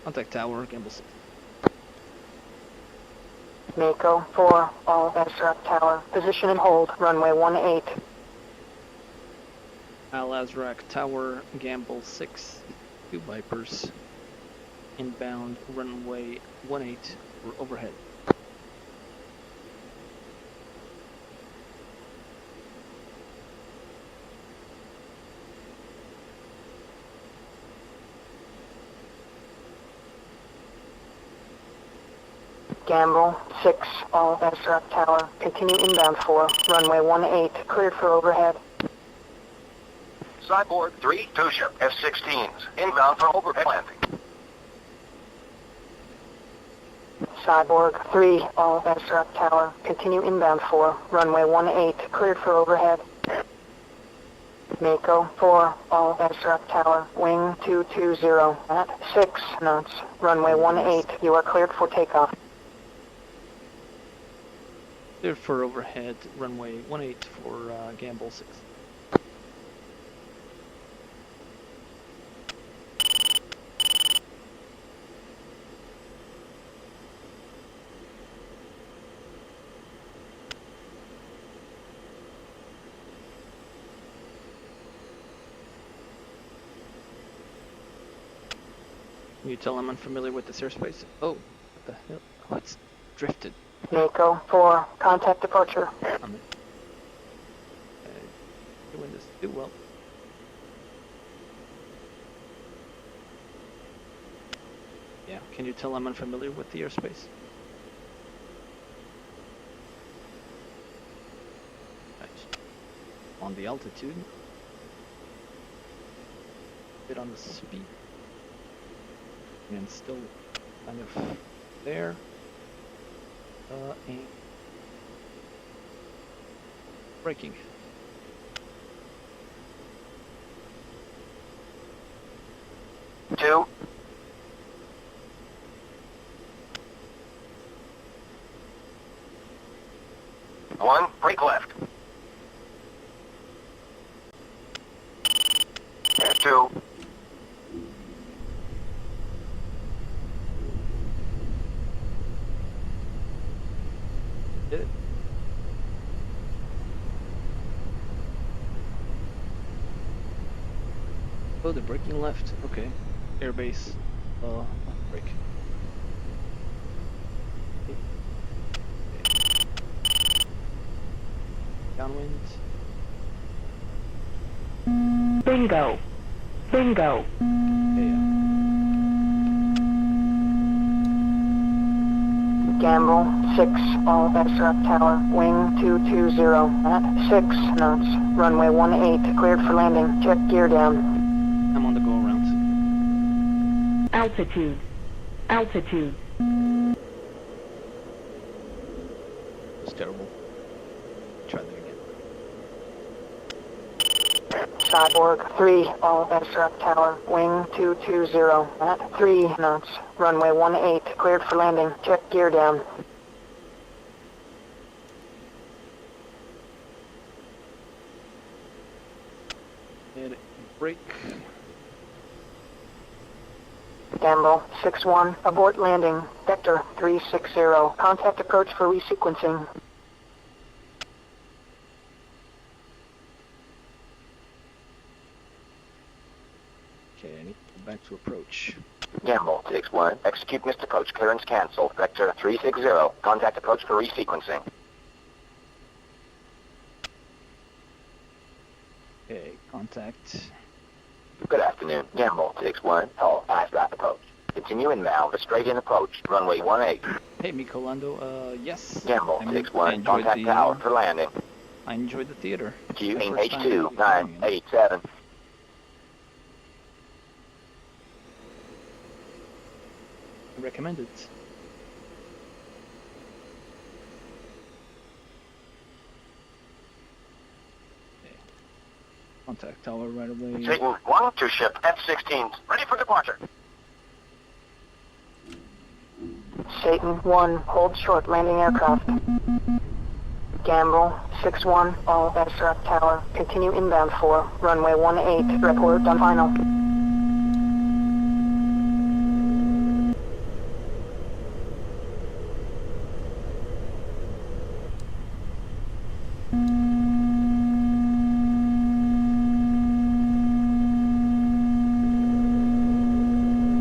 Contact tower, Gamble 6. Mako 4, all Azraq tower. Position and hold, runway 18. Al-Azraq tower, Gamble 6, 2 Vipers. Inbound, runway 18, for overhead. Gamble 6, all Azraq tower. Continue inbound for runway 18, cleared for overhead. Cyborg 3, 2-ship F-16s, inbound for overhead landing. Cyborg 3, all Azraq tower. Continue inbound for runway 18, cleared for overhead. Mako 4, all Azraq tower. Wing 220 at 6 knots. Runway 18, you are cleared for takeoff. Cleared for overhead, runway 18 for Gamble 6. Can you tell I'm unfamiliar with this airspace? Oh, what the hell? Oh, it's drifted. Mako 4, contact departure. I'm doing this too well. Yeah, can you tell I'm unfamiliar with the airspace? Right. On the altitude. A bit on the speed. And still kind of there. And braking. Two. One, brake left. Two. Did it? Oh, the braking left. Okay. Airbase. Brake. Okay. Downwind. Bingo. Bingo. Yeah. Gamble 6, all extra tower, wing 220 at 6 knots, runway 18, cleared for landing, check gear down. I'm on the go around. Altitude. Altitude. It's terrible. Try that again. Cyborg 3, all extra tower, wing 220 at 3 knots, runway 18, cleared for landing, check gear down. And brake. Gamble 6-1, abort landing, vector 360, contact approach for resequencing. Okay, I need to go back to approach. Gamble 6-1, execute missed approach clearance cancel. Vector 360, contact approach for resequencing. Okay, contact. Good afternoon. Gamble 6-1, tall, fast right approach. Continue inbound for straight in approach, runway 18. Hey, Miko Lando, yes. Gamble I 6-1, enjoyed contact the, tower for landing. I enjoyed the theater. Queuing First time H2 going in. 987. I recommend it. Okay. Contact tower right away. Satan 1 to ship F-16s, ready for departure. Satan 1, hold short landing aircraft. Gamble 6-1, all extra tower, continue inbound for runway 18, report on final.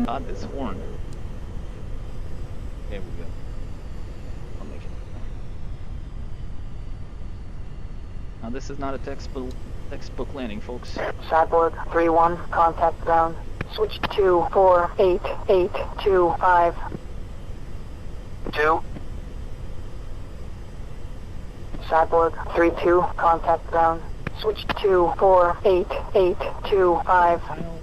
God, this horn. There we go. I'll make it. Now this is not a textbook landing, folks. Cyborg 3-1, contact ground. Switch to 48825. 2. Cyborg 3-2, contact ground. Switch to 48825. Final.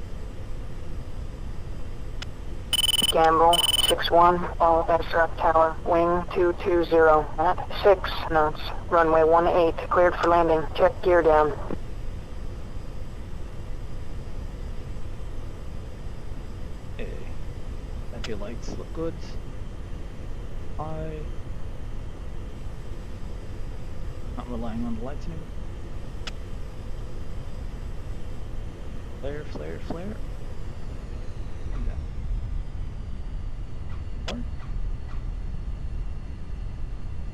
Gamble 6-1, all extra tower, wing 220 at 6 knots, runway 18, cleared for landing, check gear down. Okay. Your lights look good. Not relying on the lights anymore. Flare, flare, flare. And down. More.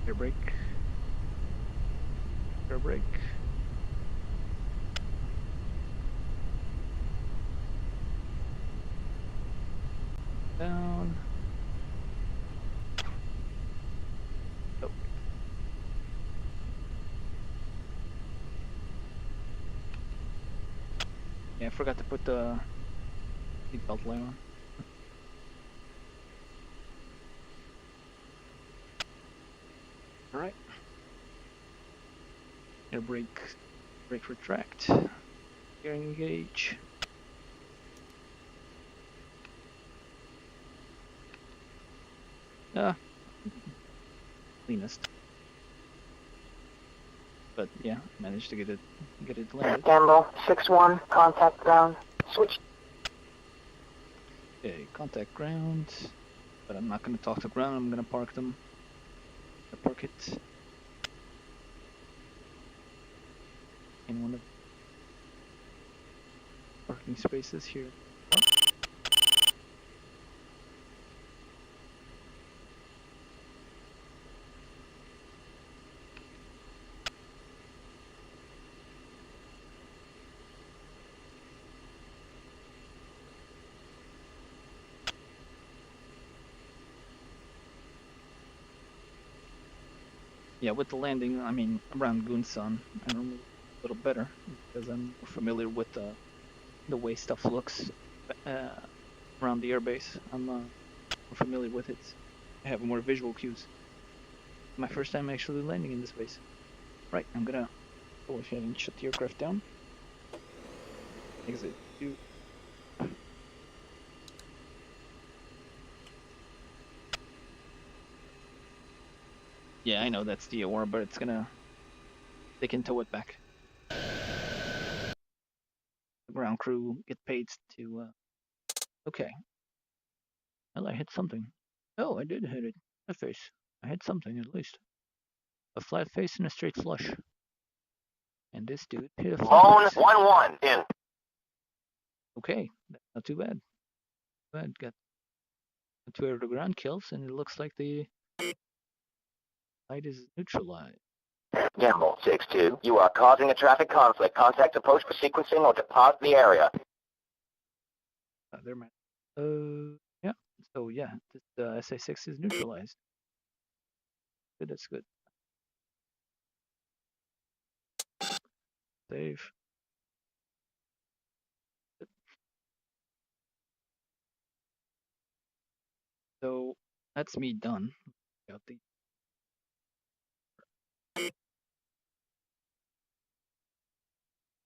Air brake. Air brake. Yeah, I forgot to put the seatbelt light on. All right. Air brake retract. Gear engage. Cleanest. But yeah, managed to get it landed. Gamble 6-1, contact ground. Switch. Okay, contact ground. But I'm not gonna talk to ground, I'm gonna park them. Park it in one of the parking spaces here. Yeah, with the landing, I mean, around Gunsan, I normally a little better because I'm familiar with the way stuff looks around the airbase. I'm more familiar with it. I have more visual cues. My first time actually landing in this base. Right, I'm gonna go ahead and shut the aircraft down. Exit 2. Yeah, I know that's the OR, but it's gonna... They can tow it back. The ground crew get paid to... Okay. Well, I hit something. Oh, I did hit it. A face. I hit something, at least. A flat face and a straight flush. And this dude hit a flat face. Lone 1-1 in. Okay, not too bad. Got 2 air to ground kills, and it looks like the light is neutralized. Gamble 6-2, you are causing a traffic conflict. Contact approach for sequencing or depart the area. There, man. Yeah. So yeah, this SA6 is neutralized. Good, that's good. Save. So that's me done. Got the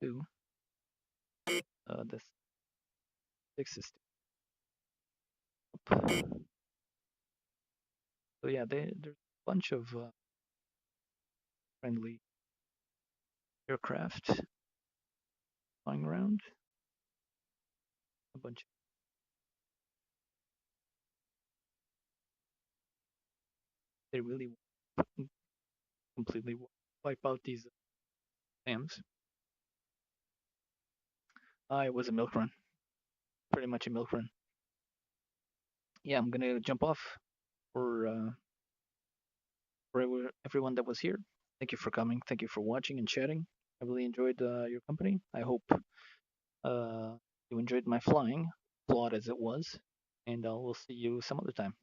two. This 6 is up. So yeah, there's a bunch of friendly aircraft flying around. A bunch. They really completely wipe out these dams. It was a milk run. Pretty much a milk run. Yeah, I'm gonna jump off for everyone that was here. Thank you for coming. Thank you for watching and chatting. I really enjoyed your company. I hope you enjoyed my flying, flawed as it was, and we'll see you some other time.